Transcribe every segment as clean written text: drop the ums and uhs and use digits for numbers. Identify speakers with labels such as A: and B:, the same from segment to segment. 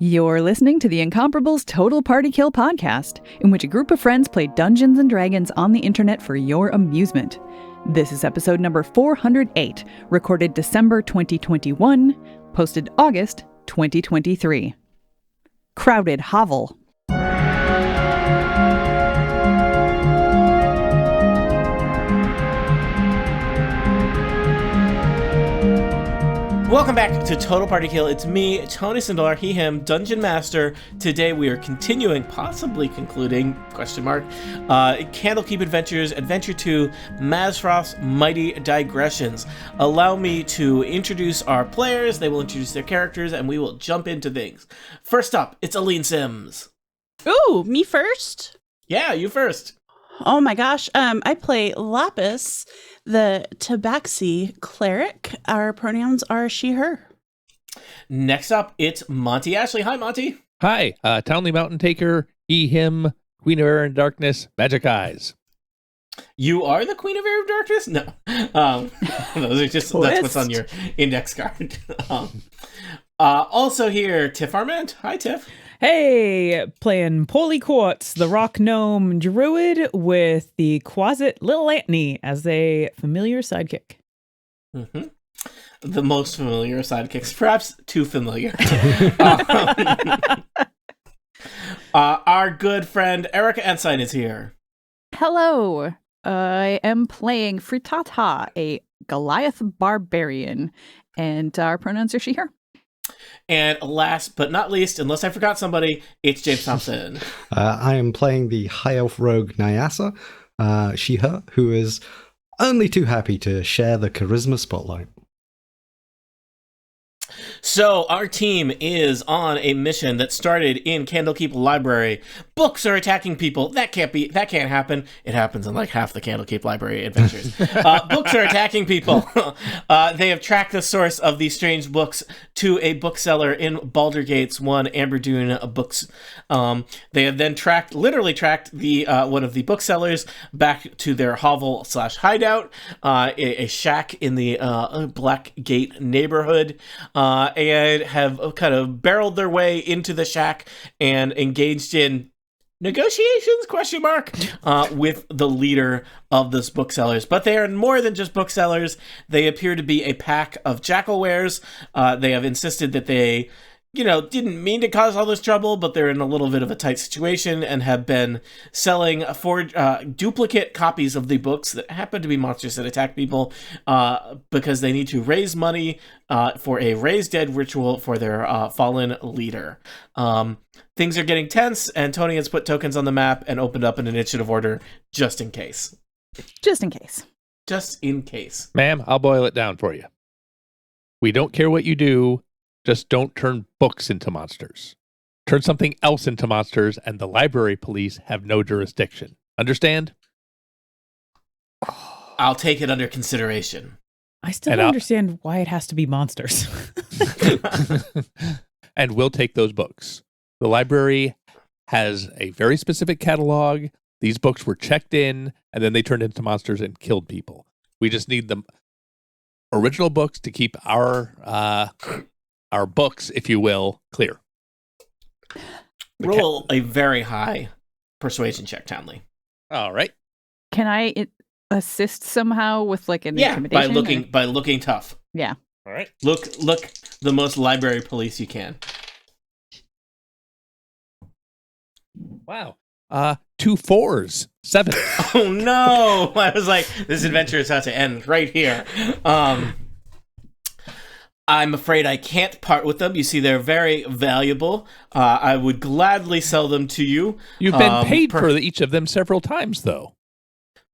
A: You're listening to the Incomparables Total Party Kill podcast, in which a group of friends play Dungeons and Dragons on the internet for your amusement. This is episode number 408, recorded December 2021, posted August 2023. Crowded Hovel.
B: Welcome back to Total Party Kill. It's me, Tony Sindelar, he, him, Dungeon Master. Today we are continuing, possibly concluding, Candlekeep Adventures, Adventure 2, Mazfrost's Mighty Digressions. Allow me to introduce our players, they will introduce their characters, and we will jump into things. First up, it's Aline Sims.
C: Ooh, me first?
B: Yeah, you first.
C: Oh my gosh, I play Lapis, the Tabaxi cleric. Our pronouns are she, her.
B: Next up, it's Monty Ashley. Hi, Monty.
D: Hi, Townley Mountain Taker, he, him, Queen of Air and Darkness, Magic Eyes.
B: You are the Queen of Air of Darkness? No. Those are just, that's what's on your index card. Also here, Tiff Armand. Hi, Tiff.
E: Hey, playing Polly Quartz, the rock gnome druid, with the Quasit Little Antony as a familiar sidekick.
B: Mm-hmm. The most familiar sidekicks, perhaps too familiar. Our good friend Erica Ensign is here.
A: Hello. I am playing Fritata, a Goliath barbarian, and our pronouns are she, her.
B: And last but not least, unless I forgot somebody, it's James Thompson.
F: I am playing the High Elf Rogue Nyasa, she, her, who is only too happy to share the charisma spotlight.
B: So our team is on a mission that started in Candlekeep Library. Books are attacking people. That can't happen. It happens in like half the Candlekeep Library adventures. Books are attacking people. They have tracked the source of these strange books to a bookseller in Baldur's Gate's one Amberdune books. They have then literally tracked the one of the booksellers back to their hovel / hideout, a shack in the Black Gate neighborhood. And have kind of barreled their way into the shack and engaged in negotiations, with the leader of this booksellers. But they are more than just booksellers. They appear to be a pack of jackalwares. They have insisted that they, didn't mean to cause all this trouble, but they're in a little bit of a tight situation and have been selling duplicate copies of the books that happen to be monsters that attack people because they need to raise money for a raise dead ritual for their fallen leader. Things are getting tense, and Tony has put tokens on the map and opened up an initiative order just in case.
A: Just in case.
B: Just in case.
D: Ma'am, I'll boil it down for you. We don't care what you do. Just don't turn books into monsters. Turn something else into monsters, and the library police have no jurisdiction. Understand?
B: I'll take it under consideration.
E: I still don't understand why it has to be monsters.
D: And we'll take those books. The library has a very specific catalog. These books were checked in, and then they turned into monsters and killed people. We just need the original books to keep our books, if you will, clear.
B: Roll a very high persuasion check, Townley.
D: All right.
A: Can I assist somehow with like an intimidation?
B: by looking tough.
A: Yeah.
D: All right.
B: Look the most library police you can.
D: Wow. 2 4s. 7.
B: Oh no! I was like, this adventure is about to end right here. I'm afraid I can't part with them. You see, they're very valuable. I would gladly sell them to you.
D: You've been paid for each of them several times, though.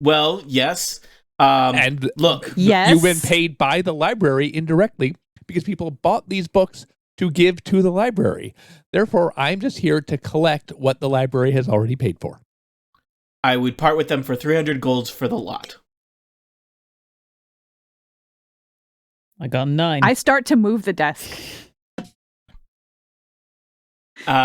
B: Well, yes.
D: And
B: look,
A: yes.
D: You've been paid by the library indirectly because people bought these books to give to the library. Therefore, I'm just here to collect what the library has already paid for.
B: I would part with them for 300 golds for the lot.
E: I got 9.
A: I start to move the desk.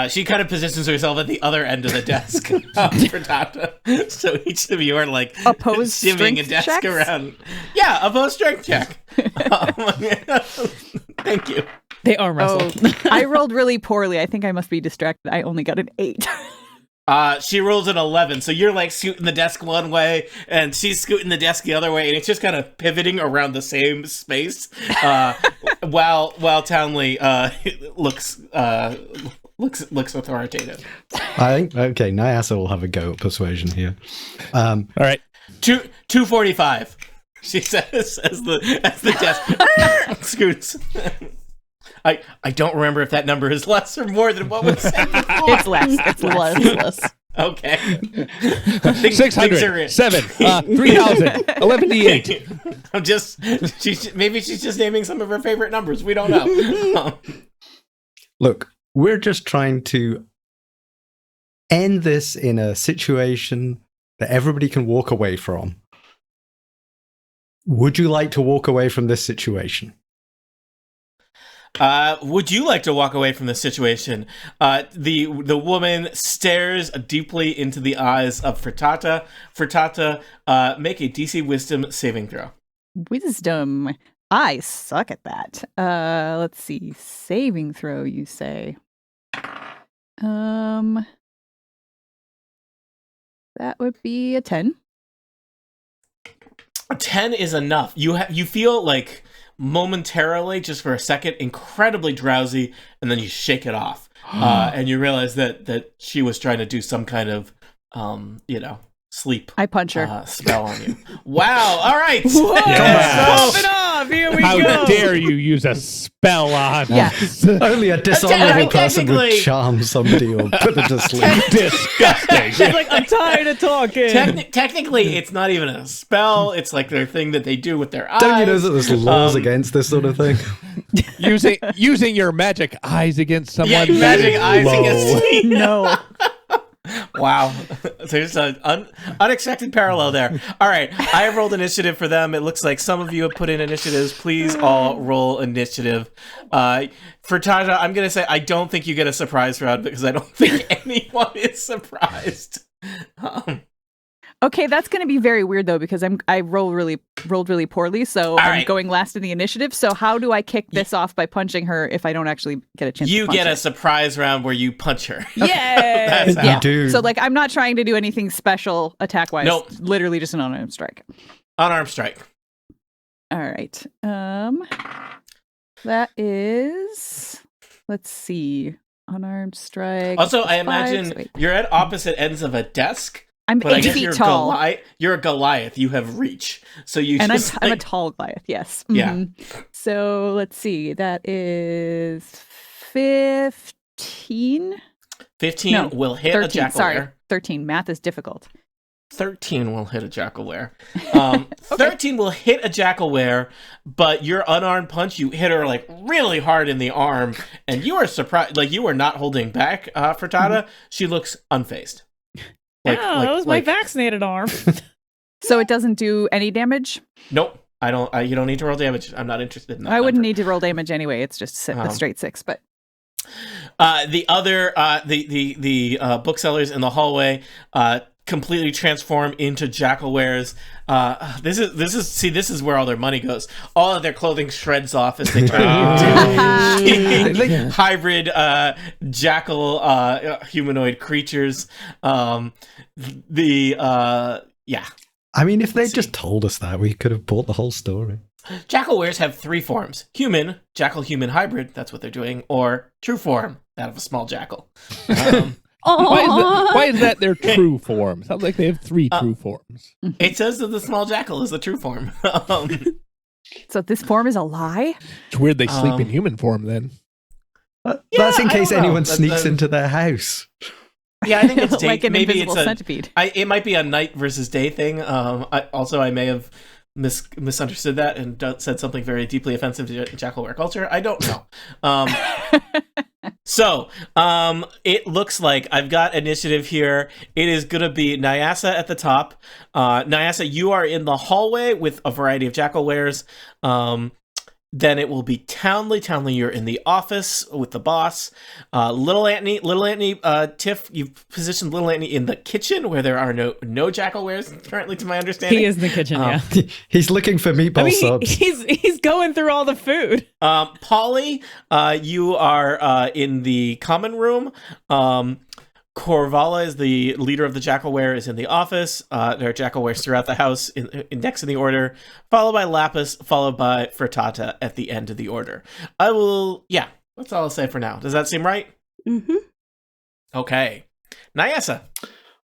B: She kind of positions herself at the other end of the desk for Tata. So each of you are like
A: opposed
B: shimming a desk
A: checks?
B: around. Yeah, opposed strength check. Thank you.
E: They arm wrestle.
A: I rolled really poorly. I think I must be distracted. I only got an 8.
B: She rolls an 11, so you're like scooting the desk one way, and she's scooting the desk the other way, and it's just kind of pivoting around the same space, while Townley looks authoritative.
F: I think, okay, Nyasa will have a go at persuasion here.
D: All right.
B: 245. She says as the desk scoots. I don't remember if that number is less or more than what was said before.
A: It's less. It's less.
B: Okay.
D: 600, 7, 3,000, 11d8.
B: Maybe she's just naming some of her favorite numbers. We don't know.
F: Look, we're just trying to end this in a situation that everybody can walk away from. Would you like to walk away from this situation?
B: Would you like to walk away from this situation? The woman stares deeply into the eyes of Frittata. Frittata, make a DC Wisdom saving throw.
A: Wisdom. I suck at that. Let's see. Saving throw, you say. That would be a 10.
B: A 10 is enough. You feel like momentarily, just for a second, incredibly drowsy, and then you shake it off, and you realize that she was trying to do some kind of, sleep.
A: I punch her.
B: Spell on you. Wow! All right.
E: Whoa!
D: Yeah.
E: Pop it off! Here we
D: How
E: go.
D: dare you use a spell on us?
F: Only a dishonorable person would
B: technically-
F: charm somebody or put them to sleep.
D: Disgusting.
E: She's like, I'm tired of talking.
B: Technically, it's not even a spell. It's like their thing that they do with their eyes.
F: Don't you know that there's laws against this sort of thing?
D: using your magic eyes against someone.
B: Yeah, magic eyes
D: Low.
B: against me.
A: No.
B: Wow. There's an unexpected parallel there. All right. I have rolled initiative for them. It looks like some of you have put in initiatives. Please all roll initiative. For Taja, I'm going to say I don't think you get a surprise round because I don't think anyone is surprised.
A: Okay, that's going to be very weird though because I rolled really poorly, so I'm
B: right.
A: going last in the initiative. So how do I kick this off by punching her if I don't actually get a chance?
B: You
A: to punch
B: get
A: her?
B: a surprise round where you punch her.
E: Yeah.
B: That's how.
A: Yeah.
F: Do.
A: So like I'm not trying to do anything special attack wise.
B: Nope.
A: Literally just an unarmed strike.
B: Unarmed strike.
A: All right. That is. Let's see. Unarmed strike.
B: Also, I
A: +5,
B: imagine
A: so wait.
B: you're at opposite ends of a desk.
A: I'm
B: But I
A: 8
B: guess
A: feet
B: you're
A: tall.
B: You're a Goliath. You have reach, so you.
A: And
B: just,
A: I'm a
B: like-
A: tall Goliath, yes.
B: Yeah.
A: Mhm. So let's see. That is 15.
B: 15
A: No,
B: will hit
A: 13.
B: a jackal
A: Sorry,
B: ware.
A: 13. Math is difficult.
B: 13 will hit a jackal ware. 13 will hit a jackal ware, but your unarmed punch, you hit her like really hard in the arm, and you are surprised. Like you are not holding back, Frittata. She looks unfazed.
E: That was my vaccinated arm.
A: So it doesn't do any damage?
B: Nope. I don't. You don't need to roll damage. I'm not interested in that.
A: I wouldn't
B: number.
A: need to roll damage anyway. It's just a straight 6, but
B: The other, the booksellers in the hallway, completely transform into jackal wares. This is where all their money goes. All of their clothing shreds off as they turn into hybrid jackal humanoid creatures. Yeah.
F: I mean, if they'd just told us that, we could have bought the whole story.
B: Jackal wares have 3 forms: human, jackal-human hybrid. That's what they're doing, or true form, that of a small jackal.
D: Why is that their true form? Sounds like they have 3 true forms.
B: It says that the small jackal is the true form.
A: so this form is a lie?
D: It's weird they sleep in human form then.
F: That's in
B: I
F: case
B: don't know.
F: anyone
B: That's
F: sneaks into their house.
B: Yeah, I think it's day.
A: Like an
B: Maybe
A: invisible
B: it's
A: centipede.
B: It might be a night versus day thing. I may have misunderstood that and said something very deeply offensive to jackalware culture. I don't know. So it looks like I've got initiative here. It is going to be Nyasa at the top. Nyasa, you are in the hallway with a variety of jackalwares. Then it will be Townley. Townley, you're in the office with the boss. Little Antony, Tiff, you've positioned Little Antony in the kitchen where there are no jackal wares currently, to my understanding.
E: He is in the kitchen, yeah.
F: He's looking for meatball subs.
E: He's going through all the food.
B: Polly, you are in the common room. Corvala is the leader of the jackalware, is in the office. There are jackalwares throughout the house, next in the order, followed by Lapis, followed by Frittata at the end of the order. That's all I'll say for now. Does that seem right?
C: Mm-hmm.
B: Okay. Nyasa.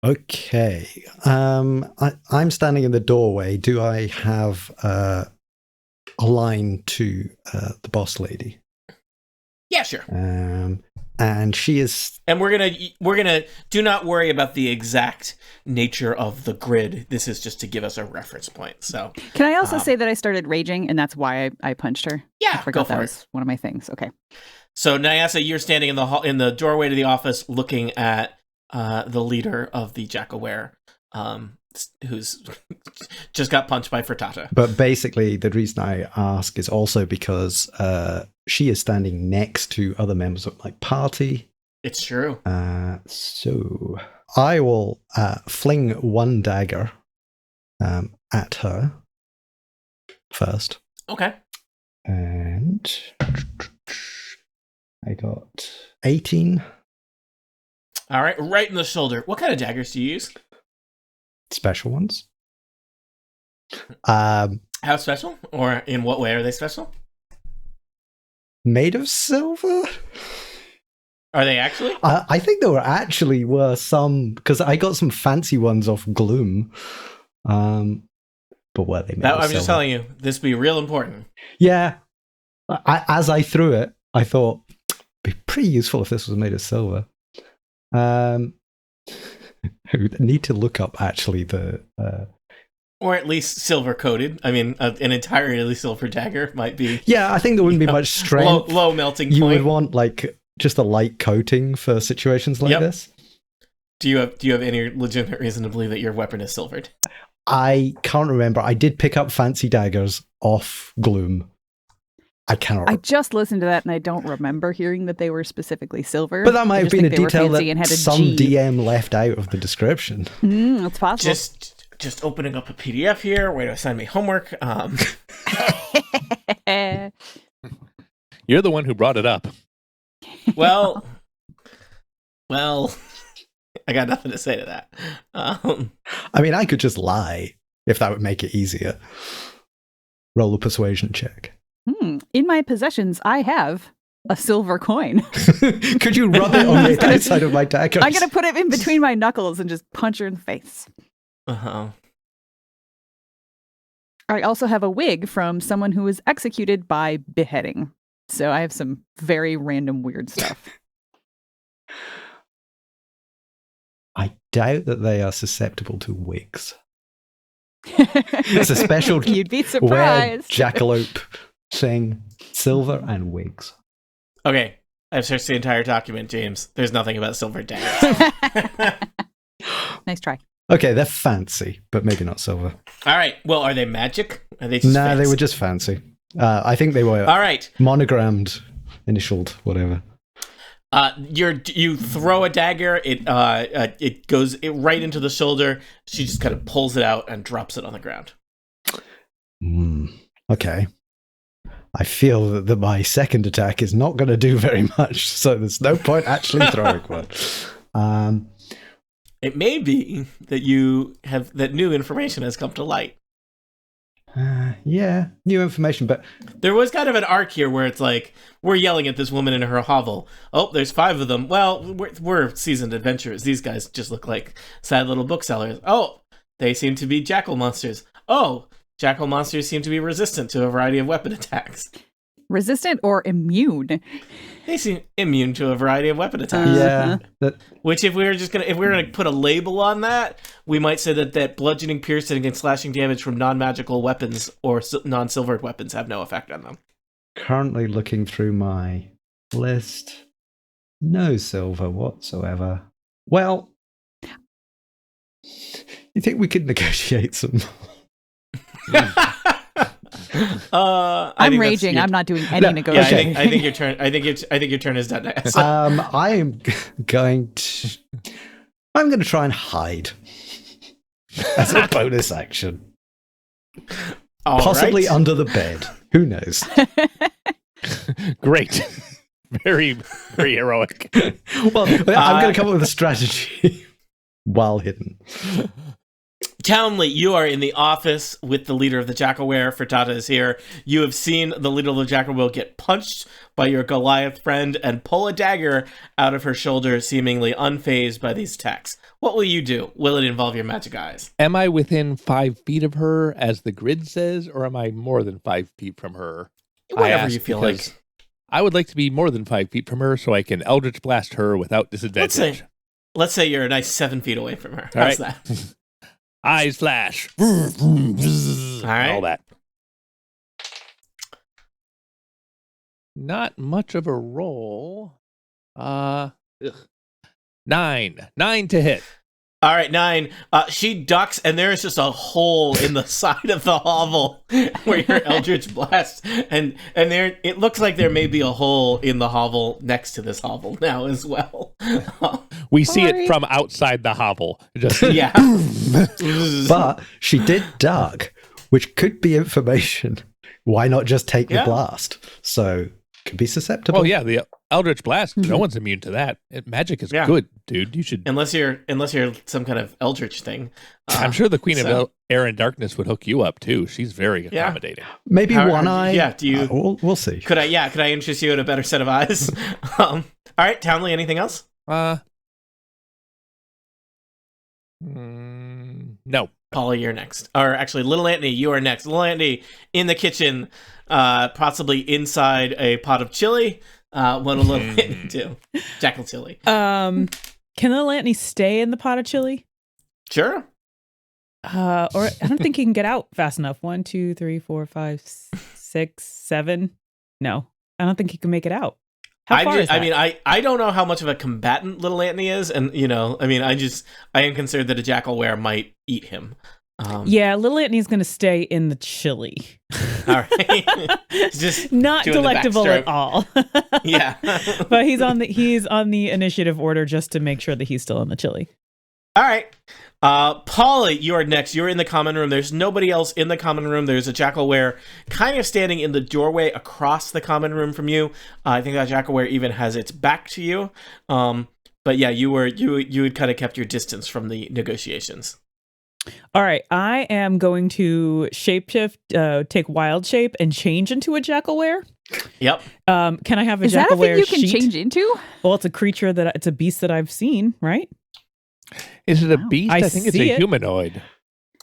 F: Okay. I'm standing in the doorway. Do I have a line to the boss lady?
B: Yeah, sure.
F: And she is,
B: and we're gonna do not worry about the exact nature of the grid. This is just to give us a reference point. So
A: can I also say that I started raging and that's why I punched her?
B: Yeah,
A: I forgot that was one of my things. Okay.
B: So Nyasa, you're standing in the doorway to the office, looking at the leader of the jackalware, who's just got punched by Frittata.
F: But basically, the reason I ask is also because she is standing next to other members of my party.
B: It's true.
F: So I will fling one dagger at her first.
B: Okay.
F: And I got 18.
B: All right, right in the shoulder. What kind of daggers do you use?
F: Special ones.
B: How special? Or in what way are they special?
F: Made of silver?
B: Are they actually?
F: I think there were some, because I got some fancy ones off Gloom. But were they made of silver?
B: I'm just telling you, this would be real important.
F: Yeah. As I threw it, I thought, it'd be pretty useful if this was made of silver. I need to look up actually the
B: or at least silver coated. I mean, an entirely silver dagger might be.
F: Yeah, I think there wouldn't be much strength.
B: Low melting point.
F: You would want like just a light coating for situations like this.
B: Do you have any legitimate reason to believe that your weapon is silvered?
F: I can't remember. I did pick up fancy daggers off Gloom. I cannot.
A: I just listened to that and I don't remember hearing that they were specifically silver.
F: But that might have been a detail that some
A: G.
F: DM left out of the description.
A: It's possible.
B: Just opening up a PDF here. Way to assign me homework.
D: You're the one who brought it up.
B: Well, I got nothing to say to that.
F: I mean, I could just lie if that would make it easier. Roll a persuasion check.
A: In my possessions, I have a silver coin.
F: Could you rub it on the outside of my dagger?
A: I'm going to put it in between my knuckles and just punch her in the face.
B: Uh-huh.
A: I also have a wig from someone who was executed by beheading. So I have some very random weird stuff.
F: I doubt that they are susceptible to wigs. It's a special
A: You'd be surprised.
F: weird jackalope thing. Silver and wigs.
B: Okay, I've searched the entire document, James. There's nothing about silver daggers.
A: Nice try.
F: Okay, they're fancy, but maybe not silver.
B: All right. Well, are they magic? Are they just
F: Nah,
B: fancy?
F: they were just fancy. I think they were
B: all right.
F: Monogrammed, initialed, whatever.
B: You throw a dagger. It goes right into the shoulder. She just kind of pulls it out and drops it on the ground.
F: Okay. I feel that my second attack is not going to do very much, so there's no point actually throwing one.
B: It may be that new information has come to light.
F: Yeah, new information, but
B: there was kind of an arc here where it's like, we're yelling at this woman in her hovel. Oh, there's 5 of them. Well, we're seasoned adventurers. These guys just look like sad little booksellers. Oh, they seem to be jackal monsters. Oh, jackal monsters seem to be resistant to a variety of weapon attacks.
A: Resistant or immune?
B: They seem immune to a variety of weapon attacks.
F: Yeah.
B: Which, if we were gonna put a label on that, we might say that bludgeoning, piercing, and slashing damage from non-magical weapons or non-silvered weapons have no effect on them.
F: Currently looking through my list, no silver whatsoever. Well, you think we could negotiate some?
A: I'm raging. I'm not doing any negotiating.
B: Yeah, I think your turn. I think your turn is done.
F: I'm going to try and hide as a bonus action. Possibly under the bed. Who knows?
D: Great. Very, very heroic.
F: Well, I'm going to come up with a strategy while hidden.
B: Townley, you are in the office with the leader of the Jackalware. Frittata is here. You have seen the leader of the Jackalware get punched by your Goliath friend and pull a dagger out of her shoulder, seemingly unfazed by these attacks. What will you do? Will it involve your magic eyes?
D: Am I within 5 feet of her, as the grid says, or am I more than 5 feet from her?
B: Whatever you feel like.
D: I would like to be more than 5 feet from her so I can Eldritch Blast her without disadvantage.
B: Let's say you're a nice 7 feet away from her.
D: All
B: How's
D: right.
B: that?
D: Eyes flash.
B: All right.
D: All that. Not much of a roll. 9 to hit.
B: All right, 9. She ducks, and there's just a hole in the side of the hovel where your Eldritch Blast, and there it looks like there may be a hole in the hovel next to this hovel now as well.
D: We see it from outside the hovel. Just
B: Yeah.
F: But she did duck, which could be information. Why not just take the blast? So could be susceptible.
D: Oh yeah, the Eldritch Blast. No one's immune to that. Magic is good, dude. You should.
B: Unless you're some kind of Eldritch thing.
D: I'm sure the Queen of Air and Darkness would hook you up too. She's very accommodating.
F: Maybe one eye.
B: Yeah. Do you?
F: We'll see.
B: Could I interest you in a better set of eyes? All right, Townley. Anything else?
D: No.
B: Paula, you're next. Or actually, Little Anthony, you are next. Little Anthony in the kitchen, possibly inside a pot of chili. What will Little Anthony do? Jackal chili.
E: Can Little Anthony stay in the pot of chili?
B: Sure.
E: Or I don't think he can get out fast enough. 1, 2, 3, 4, 5, 6, 7. No, I don't think he can make it out. How far is that?
B: I don't know how much of a combatant Little Anthony is, and I am concerned that a Jackalware might eat him.
E: Yeah, Little Anthony's going to stay in the chili.
B: All right, just
E: not delectable at all.
B: Yeah,
E: but he's on the initiative order just to make sure that he's still in the chili.
B: All right. Paula, you are next. You're in the common room. There's nobody else in the common room. There's a Jackalware kind of standing in the doorway across the common room from you. I think that Jackalware even has its back to you. But yeah, you had kind of kept your distance from the negotiations.
E: All right, I am going to shapeshift, take wild shape, and change into a Jackalware.
B: Yep.
E: Can I have a Jackalware?
A: Is that a thing you can
E: sheet?
A: change into?
E: Well, it's a creature it's a beast that I've seen, right?
D: Is it a beast? I think it's a humanoid.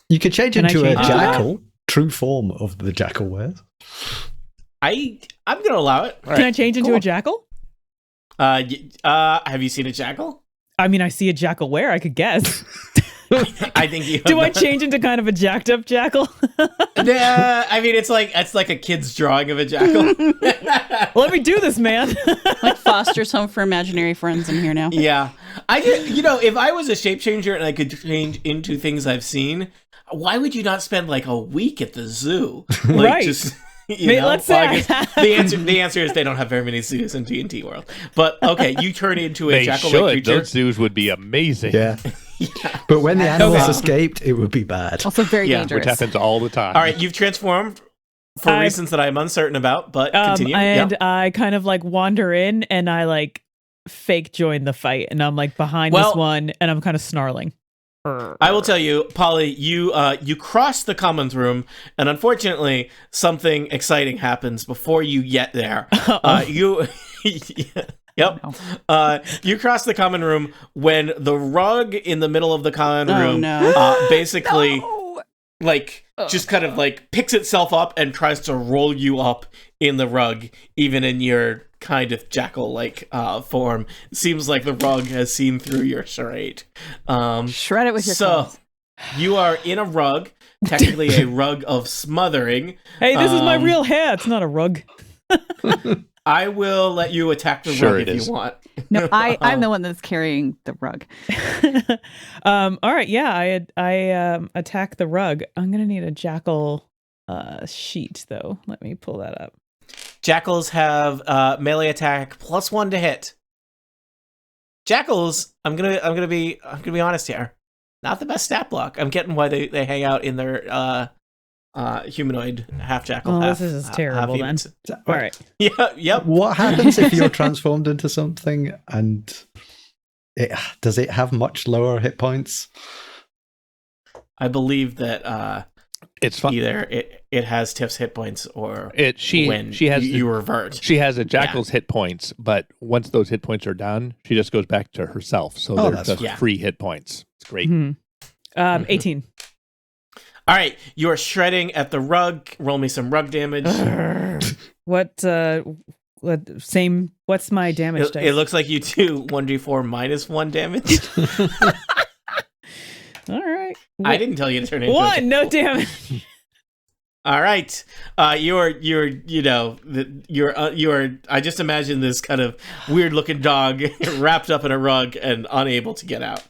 F: You could change into a jackal, true form of the Jackalware.
B: I'm going to allow it.
E: Can I change into a jackal?
B: Have you seen a jackal?
E: I mean, I see a Jackalware. I could guess.
B: I think you.
E: Do I change into kind of a jacked up jackal?
B: I mean, it's like a kid's drawing of a jackal.
E: Let me do this, man.
C: Like Foster's Home for Imaginary Friends in here now.
B: Yeah, if I was a shape changer and I could change into things I've seen, why would you not spend like a week at the zoo? Like,
E: right.
B: Just,
E: let's say
B: the answer is they don't have very many zoos in D&D world. But okay, you turn into a jackal-like creature.
D: Those zoos would be amazing.
F: Yeah. But when the animals escaped, it would be bad.
A: Also very dangerous.
D: Which happens all the time.
B: All right, you've transformed for reasons that I'm uncertain about, but continue.
E: And I kind of like wander in and I like fake join the fight, and I'm like behind this one, and I'm kind of snarling.
B: I will tell you, Polly, you cross the commons room, and unfortunately, something exciting happens before you get there. Yep. No. You cross the common room when the rug in the middle of the common room basically just kind of like picks itself up and tries to roll you up in the rug, even in your kind of jackal-like form. It seems like the rug has seen through your charade.
A: Shred it with your claws.
B: You are in a rug, technically a rug of smothering.
E: Hey, this is my real hair. It's not a rug.
B: I will let you attack the rug if you want.
A: No, I'm the one that's carrying the rug.
E: All right, yeah, I attack the rug. I'm gonna need a jackal sheet, though. Let me pull that up.
B: Jackals have melee attack +1 to hit. Jackals, I'm gonna be honest here. Not the best stat block. I'm getting why they hang out in their humanoid half jackal.
E: Oh,
B: half,
E: this is terrible then.
F: Is that
E: All
F: right?
E: right.
B: Yeah, yep.
F: What happens if you're transformed into something and does it have much lower hit points?
B: I believe that
D: It's fun.
B: either it has Tiff's hit points or
D: She has
B: you revert.
D: She has a jackal's hit points, but once those hit points are done, she just goes back to herself. So
F: Oh,
D: there's
F: that's
D: just free hit points. It's great.
E: Mhm. 18.
B: All right, you are shredding at the rug. Roll me some rug damage.
E: What's my damage dice?
B: It looks like you do 1d4 -1 damage.
E: All right.
B: I didn't tell you to turn it into a
E: One, no damage.
B: All right, you're I just imagine this kind of weird looking dog wrapped up in a rug and unable to get out.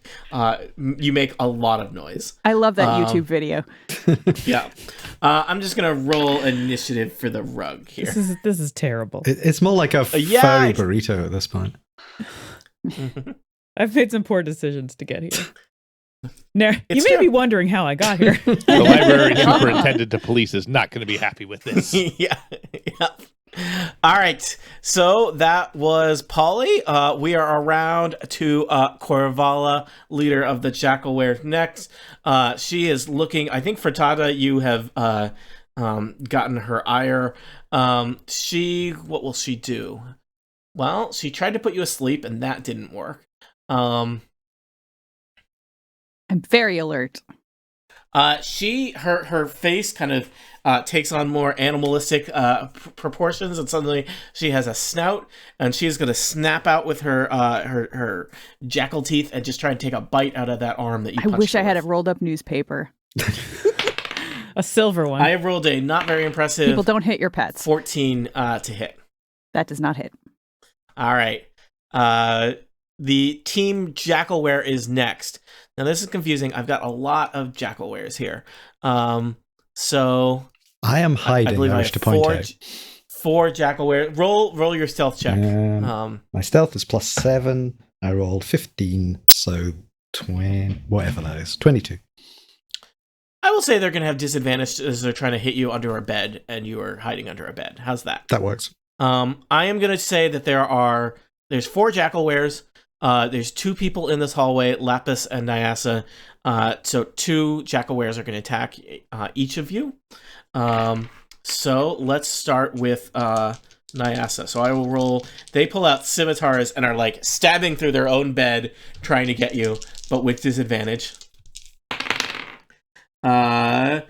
B: You make a lot of noise.
A: I love that YouTube video.
B: Yeah, I'm just gonna roll initiative for the rug here.
E: This is terrible.
F: It's more like a
B: yeah,
F: furry burrito at this point.
E: I've made some poor decisions to get here. Now, you
B: It's
E: may
B: true.
E: be wondering how I got here.
D: The library superintendent to police is not going to be happy with this.
B: yeah. All right. So that was Polly. We are around to Corvala, leader of the Jackalware next. She is looking. I think Frittata, you have gotten her ire. What will she do? Well, she tried to put you asleep, and that didn't work.
A: I'm very alert.
B: Her face kind of takes on more animalistic proportions, and suddenly she has a snout, and she's going to snap out with her jackal teeth and just try and take a bite out of that arm that you
A: I
B: punched
A: wish
B: her
A: I had a
B: with.
A: rolled up newspaper.
E: A silver one.
B: I have rolled a not very impressive
A: People don't hit your pets.
B: 14 to hit.
A: That does not hit.
B: All right. The team Jackalware is next. Now this is confusing. I've got a lot of Jackalwares here. So
F: I am
B: I
F: hiding,
B: believe
F: I
B: I
F: wish
B: have
F: to point out.
B: four Jackalware. Roll your stealth check.
F: My stealth is +7. I rolled 15, so 20, whatever that is, 22.
B: I will say they're going to have disadvantage as they're trying to hit you under a bed, and you are hiding under a bed. How's that?
F: That works.
B: I am going to say that there's 4 Jackalwares. There's 2 people in this hallway, Lapis and Nyasa. So 2 Jackalwares are going to attack each of you. So let's start with Nyasa. So I will roll. They pull out scimitars and are like stabbing through their own bed, trying to get you, but with disadvantage. A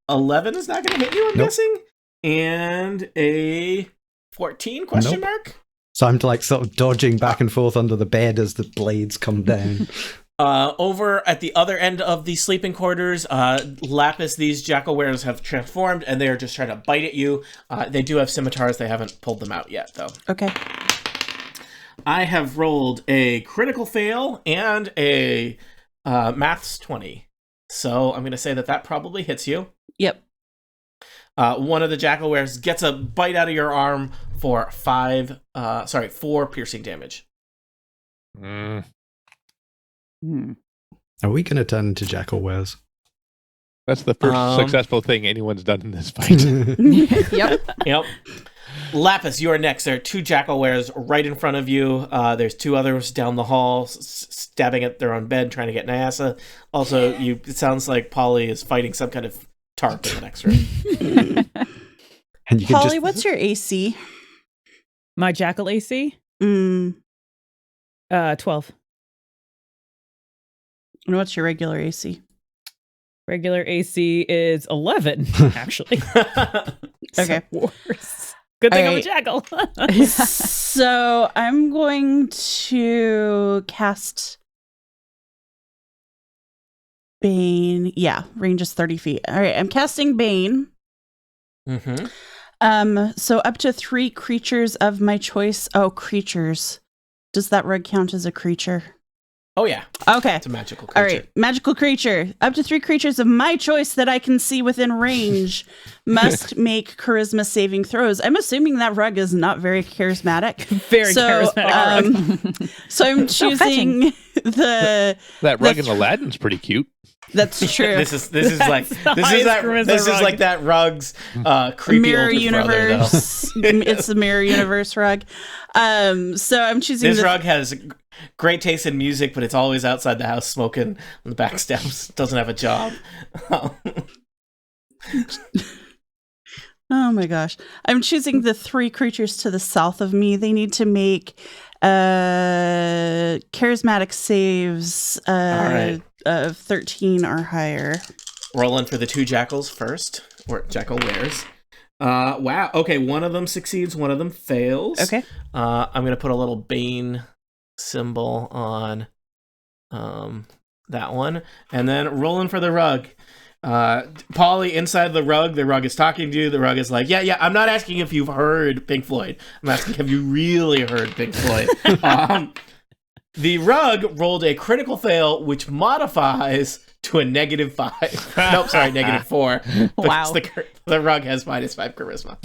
B: 11 is not going to hit you, I'm
F: Nope.
B: guessing, and a 14 question mark.
F: So I'm like sort of dodging back and forth under the bed as the blades come down.
B: Over at the other end of the sleeping quarters, Lapis, these Jackalwares have transformed, and they are just trying to bite at you. They do have scimitars. They haven't pulled them out yet, though.
C: Okay.
B: I have rolled a critical fail and a maths 20. So I'm going to say that probably hits you.
C: Yep.
B: One of the Jackalwares gets a bite out of your arm for 4 piercing damage.
D: Mm.
F: Are we going to turn into Jackalwares?
D: That's the first successful thing anyone's done in this fight.
A: Yep.
B: Yep. Lapis, you are next. There are 2 Jackalwares right in front of you. There's 2 others down the hall, stabbing at their own bed, trying to get Nyasa. Also, it sounds like Polly is fighting some kind of tarp in the next room.
F: And you can
C: Polly,
F: just
C: what's your AC?
E: My jackal AC?
C: 12.
E: 12.
C: And what's your regular AC?
E: Regular AC is 11, actually.
C: Okay.
E: Worse. Good thing I'm a
C: Alright.
E: jackal.
C: So I'm going to cast Bane. Yeah, range is 30 feet. All right, I'm casting Bane.
B: Mm-hmm.
C: So up to 3 creatures of my choice. Oh, creatures. Does that rug count as a creature?
B: Oh yeah,
C: Okay.
B: it's a magical creature.
C: All right, magical creature. Up to 3 creatures of my choice that I can see within range must make charisma saving throws. I'm assuming that rug is not very charismatic.
E: Very charismatic.
C: So I'm choosing
D: That rug in Aladdin's pretty cute.
C: That's true.
B: This is like that rug's creepy
C: Mirror
B: oldest
C: universe.
B: brother, though.
C: It's the mirror universe rug. So I'm choosing
B: This rug has great taste in music, but it's always outside the house smoking on the back steps. Doesn't have a job.
C: Oh my gosh. I'm choosing the 3 creatures to the south of me. They need to make charismatic saves
B: All right.
C: of 13 or higher.
B: Rolling for the 2 jackals first, or jackal wares. Wow. Okay, one of them succeeds, one of them fails.
C: Okay.
B: I'm gonna put a little Bane symbol on that one, and then rolling for the rug. Polly, inside the rug is talking to you. The rug is like, yeah. I'm not asking if you've heard Pink Floyd. I'm asking, have you really heard Pink Floyd? The rug rolled a critical fail, which modifies to a -5. Nope, sorry, -4.
C: Wow.
B: The rug has -5 charisma.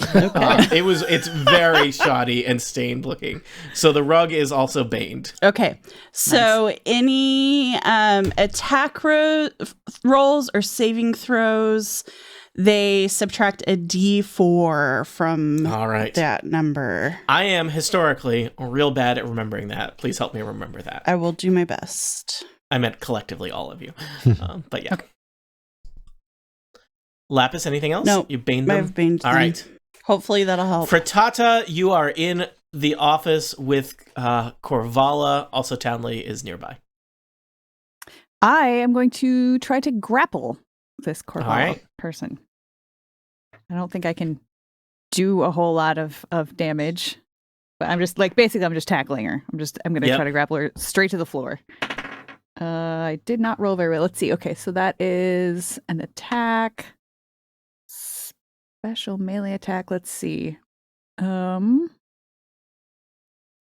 B: It's very shoddy and stained looking. So the rug is also baned.
C: Okay. So any attack rolls or saving throws, they subtract a D4 from
B: All right.
C: that number.
B: I am historically real bad at remembering that. Please help me remember that.
C: I will do my best.
B: I meant collectively all of you. But yeah. Okay. Lapis, anything else?
C: No.
B: You baned them?
C: I've baned
B: All
C: them.
B: right.
C: Hopefully that'll help.
B: Frittata, you are in the office with Corvala. Also, Townley is nearby.
A: I am going to try to grapple this Corvallo person. I don't think I can do a whole lot of damage, but I'm just basically I'm just tackling her. I'm going to try to grapple her straight to the floor. I did not roll very well. Let's see. Okay, so that is an attack. Special melee attack. Let's see. So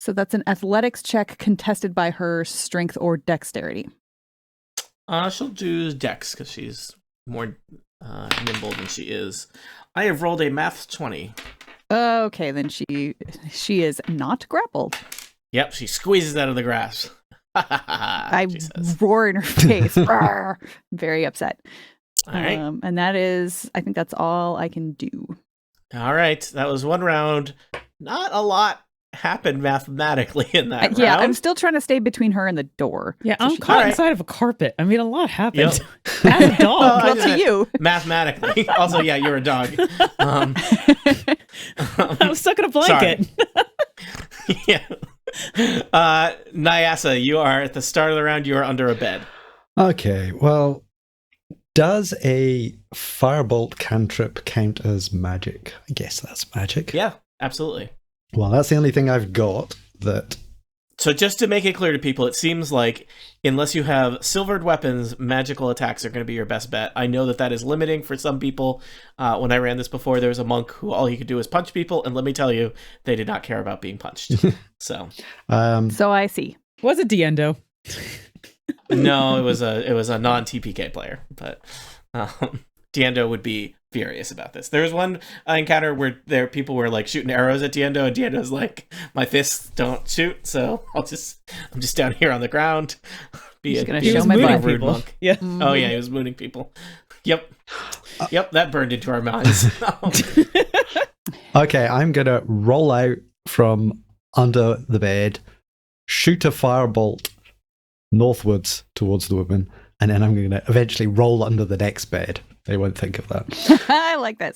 A: that's an athletics check contested by her strength or dexterity.
B: She'll do Dex because she's more nimble than she is. I have rolled a math 20.
A: Okay, then she is not grappled.
B: Yep, she squeezes out of the grass.
A: I roar in her face. Very upset.
B: All right.
A: And that is, I think that's all I can do.
B: All right. That was one round. Not a lot happened mathematically in that round.
A: Yeah, I'm still trying to stay between her and the door.
E: Yeah, I'm caught inside of a carpet. I mean, a lot happened.
B: Yep.
E: As a dog.
A: Well, to you.
B: Mathematically. Also, yeah, you're a dog.
E: I'm stuck in a blanket.
B: Yeah. Nyasa, you are at the start of the round. You are under a bed.
F: Okay, well, does a firebolt cantrip count as magic? I guess that's magic.
B: Yeah, absolutely.
F: Well, that's the only thing I've got that...
B: So just to make it clear to people, it seems like unless you have silvered weapons, magical attacks are going to be your best bet. I know that is limiting for some people. When I ran this before, there was a monk who all he could do was punch people, and let me tell you, they did not care about being punched. So
A: I see.
E: Was it Diendo?
B: No, it was a non-TPK player, but Diendo would be furious about this. There was one encounter where people were like shooting arrows at Diendo, and Diendo's like, "My fists don't shoot, so I'm just down here on the ground."
A: Just gonna show my butt.
B: Rude monk.
E: Yeah.
A: Mm-hmm.
B: Oh yeah, he was mooning people. Yep. That burned into our minds.
F: Okay, I'm gonna roll out from under the bed, shoot a firebolt northwards towards the woman, and then I'm gonna eventually roll under the next bed. They won't think of that.
A: I like this.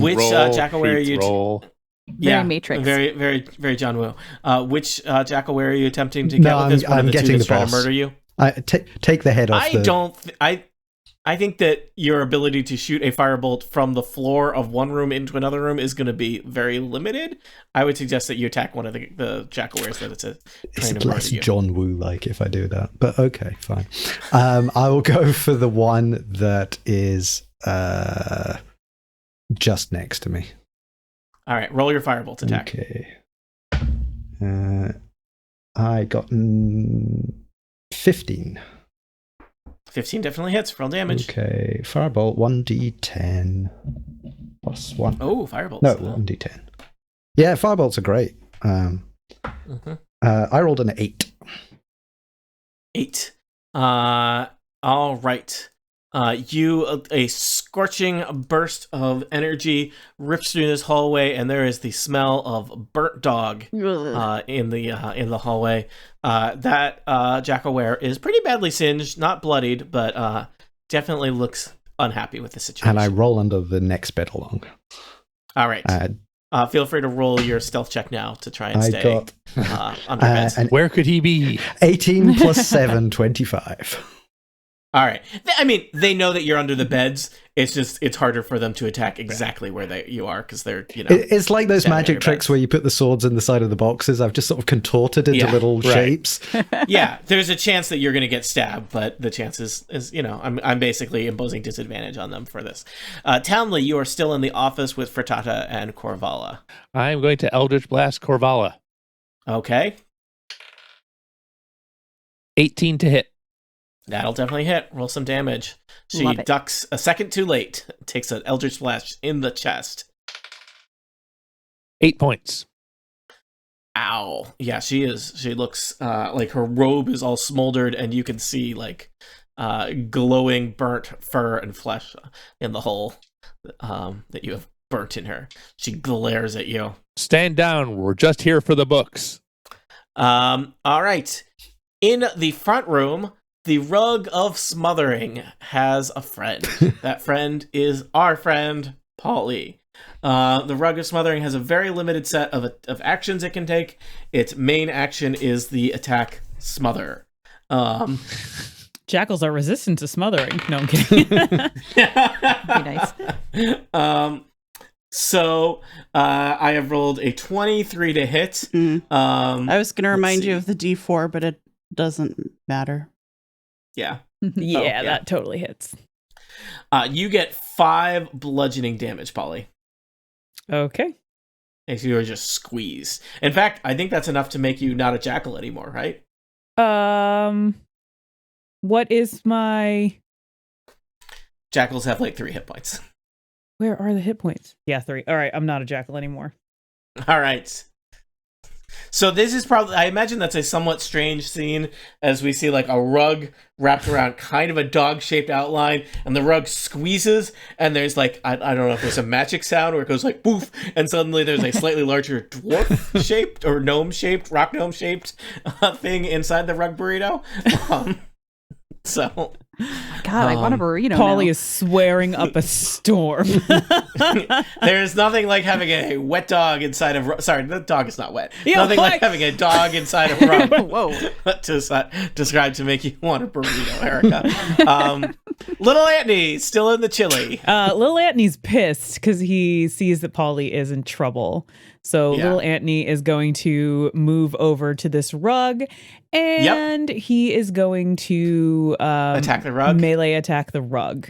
B: Which jackal-ware are you?
A: Very Matrix.
B: Very, very, very John Woo. Which jackal-ware are you attempting to get with this?
F: I'm getting the
B: trying
F: boss.
B: to murder you.
F: Take the head off.
B: I think that your ability to shoot a firebolt from the floor of one room into another room is going to be very limited. I would suggest that you attack one of the jackal-wares that
F: it's less John Woo like if I do that, but okay, fine. I will go for the one that is just next to me.
B: All right, roll your firebolt attack.
F: Okay. I got 15.
B: 15 definitely hits. Roll damage.
F: Okay, firebolt 1d10 plus 1.
B: Oh, firebolts.
F: No, 1d10. Yeah, firebolts are great. I rolled an 8.
B: 8. All right. A scorching burst of energy rips through this hallway, and there is the smell of burnt dog in the hallway. That Jackalware is pretty badly singed, not bloodied, but definitely looks unhappy with the situation.
F: And I roll under the next bed along.
B: All right. Feel free to roll your stealth check now to try and stay under beds.
D: Where could he be?
F: 18 plus 7, 25.
B: All right. I mean, they know that you're under the beds. It's harder for them to attack exactly where you are because they're,
F: It's like those magic tricks where you put the swords in the side of the boxes. I've just sort of contorted into little shapes.
B: Yeah, there's a chance that you're going to get stabbed, but the chance is I'm basically imposing disadvantage on them for this. Townley, you are still in the office with Frittata and Corvala.
D: I'm going to Eldritch Blast Corvala.
B: Okay.
D: 18 to hit.
B: That'll definitely hit. Roll some damage. She ducks a second too late. Takes an Eldritch Blast in the chest.
D: 8 points.
B: Ow. Yeah, she looks like her robe is all smoldered, and you can see like glowing burnt fur and flesh in the hole that you have burnt in her. She glares at you.
D: Stand down. We're just here for the books.
B: All right. In the front room, the Rug of Smothering has a friend. That friend is our friend, Polly. The Rug of Smothering has a very limited set of actions it can take. Its main action is the attack Smother.
E: Jackals are resistant to smothering. No, I'm kidding.
A: Be nice.
B: So I have rolled a 23 to hit.
C: I was going to remind you of the D4, but it doesn't matter.
B: Yeah.
E: Yeah, that totally hits.
B: You get 5 bludgeoning damage, Polly.
E: Okay.
B: If you are just squeezed. In fact, I think that's enough to make you not a jackal anymore, right?
E: What is my...
B: Jackals have like 3 hit points.
E: Where are the hit points? Yeah, 3. All right, I'm not a jackal anymore.
B: All right. So this is probably, I imagine that's a somewhat strange scene as we see like a rug wrapped around kind of a dog-shaped outline, and the rug squeezes, and there's like, I don't know if there's a magic sound where it goes like poof, and suddenly there's a slightly larger dwarf-shaped or gnome-shaped, rock gnome-shaped thing inside the rug burrito. So...
A: God, I want a burrito.
E: Polly is swearing up a storm.
B: There's nothing like having a wet dog inside of... Sorry, the dog is not wet.
E: Yeah,
B: nothing like having a dog inside of rug.
A: Whoa.
B: To describe to make you want a burrito, Erica. Little Antony, still in the chili.
E: Little Antony's pissed because he sees that Polly is in trouble. So Little Antony is going to move over to this rug, and he is going to
B: attack the rug.
E: Melee attack the rug.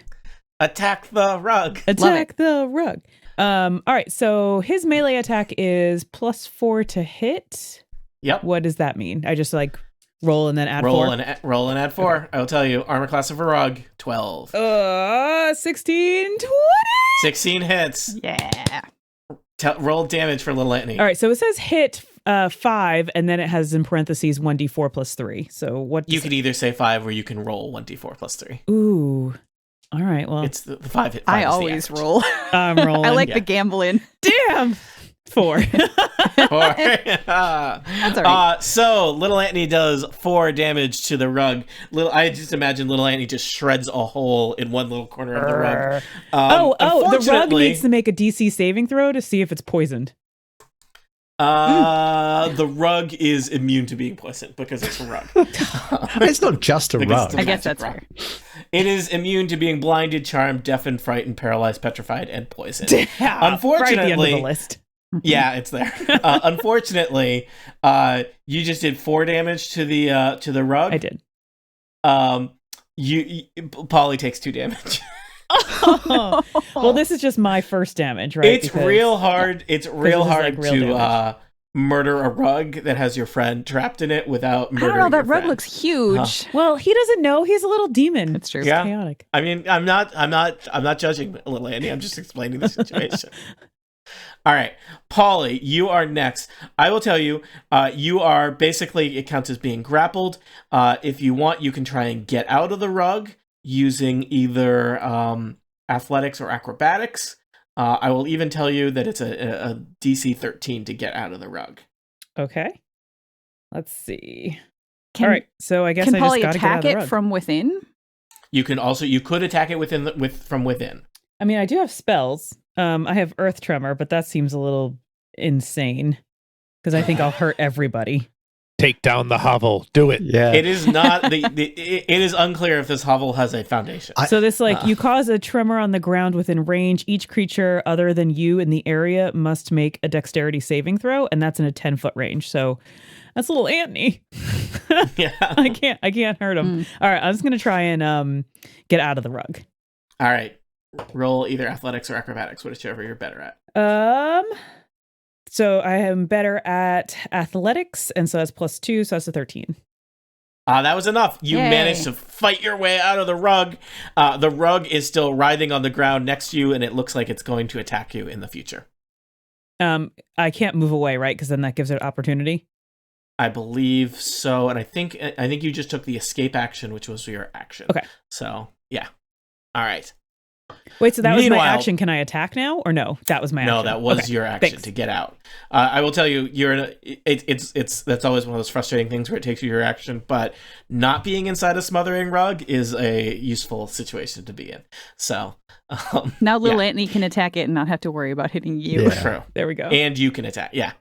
B: Attack the rug.
E: Attack the rug. All right. So his melee attack is +4 to hit.
B: Yep.
E: What does that mean? I just like roll and then add 4.
B: Roll and add 4. Okay. I will tell you. Armor class of a rug 12.
E: 16, 20.
B: 16 hits.
A: Yeah.
B: Roll damage for Little Antony.
E: All right, so it says hit 5, and then it has in parentheses 1d4 plus 3. So what?
B: You could either say 5 or you can roll 1d4 plus 3.
E: Ooh. All right, well.
B: It's the 5 hit.
A: I always roll.
E: I'm rolling.
A: I like the gambling.
E: Damn! 4.
B: 4. That's
A: all right.
B: So Little Antony does 4 damage to the rug. I just imagine Little Antony just shreds a hole in one little corner of the rug.
E: The rug needs to make a DC saving throw to see if it's poisoned.
B: The rug is immune to being poisoned because it's a rug.
F: It's not just a rug.
A: I guess that's fair.
B: It is immune to being blinded, charmed, deafened, frightened, paralyzed, petrified, and poisoned.
E: Unfortunately, right at the end of the list.
B: Yeah, it's there. Unfortunately, you just did 4 damage to the rug.
E: I did.
B: Polly takes 2 damage.
E: Well, this is just my first damage, right?
B: It's real hard. It's real hard to murder a rug that has your friend trapped in it without
A: I
B: murdering
A: don't know. That
B: your
A: rug
B: friend.
A: looks huge.
E: Well, he doesn't know. He's a little demon.
A: That's true.
E: It's
B: Yeah.
E: chaotic.
B: I mean, I'm not judging little Andy. I'm just explaining the situation. All right, Polly, you are next. I will tell you, you are basically, it counts as being grappled. If you want, you can try and get out of the rug using either athletics or acrobatics. I will even tell you that it's a DC 13 to get out of the rug.
E: Okay. Let's see.
A: Can,
E: All right. So I guess
A: can
E: I
A: Polly
E: just got to get out
A: attack
E: of the
A: it
E: rug.
A: from within?
B: You could attack it from within.
E: I mean, I do have spells. I have Earth Tremor, but that seems a little insane because I think I'll hurt everybody.
D: Take down the hovel. Do it.
F: Yeah.
B: It is not it is unclear if this hovel has a foundation.
E: So this, you cause a tremor on the ground within range. Each creature other than you in the area must make a dexterity saving throw, and that's in a 10-foot range. So that's little Anthony.
B: Yeah.
E: I can't hurt him. All right, I'm just gonna try and get out of the rug.
B: All right. Roll either athletics or acrobatics, whichever you're better at.
E: So I am better at athletics, and so that's +2, so that's a 13.
B: That was enough. You
A: Yay.
B: managed to fight your way out of the rug. The rug is still writhing on the ground next to you, and it looks like it's going to attack you in the future.
E: I can't move away, right? Because then that gives it opportunity.
B: I believe so, and I think you just took the escape action, which was your action.
E: Okay.
B: So yeah. All right.
E: Wait, so that was my
B: Meanwhile-
E: action. Can I attack now, or no? That was my action.
B: No, that was
E: Okay,
B: your action
E: thanks.
B: to get out. I will tell you, you're in it's that's always one of those frustrating things where it takes you your action, but not being inside a smothering rug is a useful situation to be in. So
A: Now little Anthony can attack it and not have to worry about hitting you.
F: Yeah.
B: true.
E: There we go.
B: And you can attack. Yeah.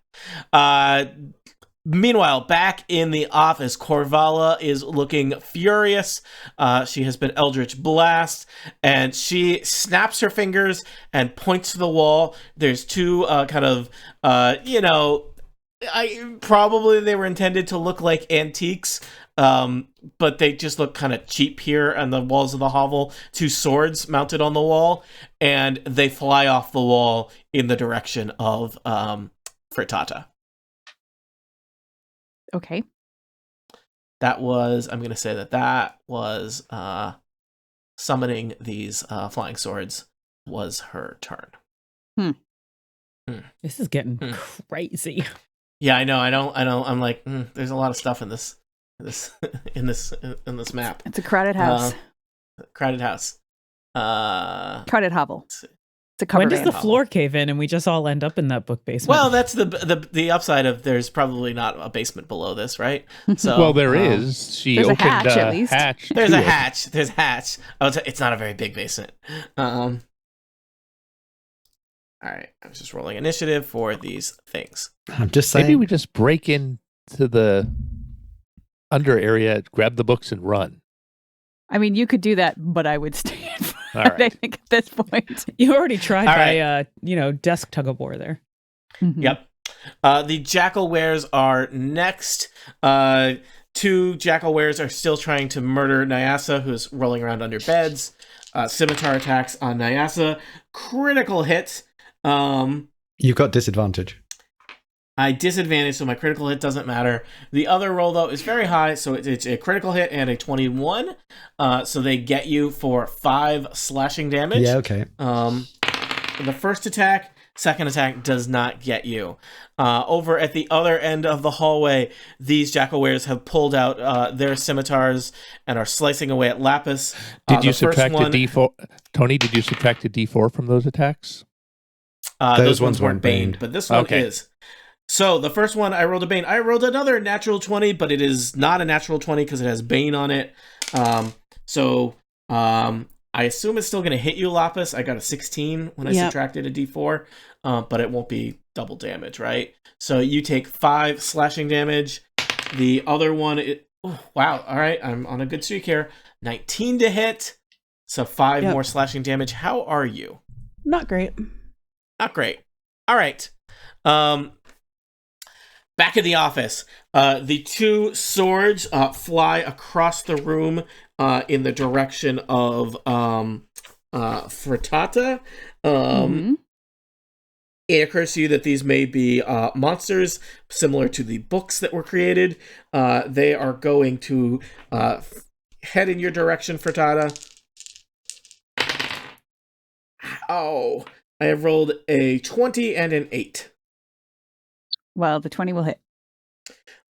B: Meanwhile, back in the office, Corvala is looking furious. She has been Eldritch Blast, and she snaps her fingers and points to the wall. There's two probably they were intended to look like antiques, but they just look kind of cheap here on the walls of the hovel. Two swords mounted on the wall, and they fly off the wall in the direction of Frittata.
A: Okay.
B: I'm going to say that was summoning these flying swords was her turn.
E: This is getting crazy.
B: Yeah, I know. I'm like, there's a lot of stuff in this map.
A: It's a crowded house.
B: Crowded house.
A: Crowded hovel. It's a cover
E: When does
A: band.
E: the floor cave in and we just all end up in that book basement?
B: Well, that's the upside of there's probably not a basement below this, right? So
D: Well, there is. She
A: there's a
D: opened
A: hatch, at least.
D: hatch.
B: There's
D: to
B: a
D: it.
B: hatch. There's a hatch. Oh, it's not a very big basement. All right, I was just rolling initiative for these things.
F: I'm just saying.
D: Maybe we just break into the under area, grab the books, and run.
A: I mean, you could do that, but I would stand for
D: All
A: it,
D: right.
A: I think, at this point.
E: You already tried
B: All
E: by, desk tug of war there.
A: Mhm.
B: Yep. The jackal wares are next. Two jackal wares are still trying to murder Nyasa, who's rolling around under beds. Scimitar attacks on Nyasa. Critical hit.
F: You've got disadvantage.
B: I disadvantage, so my critical hit doesn't matter. The other roll, though, is very high, so it's a critical hit and a 21. So they get you for 5 slashing damage.
F: Yeah, okay.
B: The first attack, second attack does not get you. Over at the other end of the hallway, these jackal wares have pulled out their scimitars and are slicing away at Lapis.
D: Did you
B: the first
D: subtract
B: one-
D: a D4? Tony, did you subtract a D4 from those attacks?
B: Those ones weren't baned, but this one
D: Okay.
B: is. So the first one I rolled a Bane. I rolled another natural 20, but it is not a natural 20 because it has Bane on it. I assume it's still going to hit you, Lapis. I got a 16 when I
C: Yep.
B: subtracted a D4, but it won't be double damage, right? So you take 5 slashing damage. The other one, wow, all right, I'm on a good streak here. 19 to hit, so 5
C: Yep.
B: more slashing damage. How are you?
C: Not great.
B: Not great. All right. Back in the office, the two swords fly across the room in the direction of Frittata.
A: Mhm.
B: it occurs to you that these may be monsters similar to the books that were created. They are going to head in your direction, Frittata. Oh, I have rolled a 20 and an 8.
A: Well, the 20 will hit.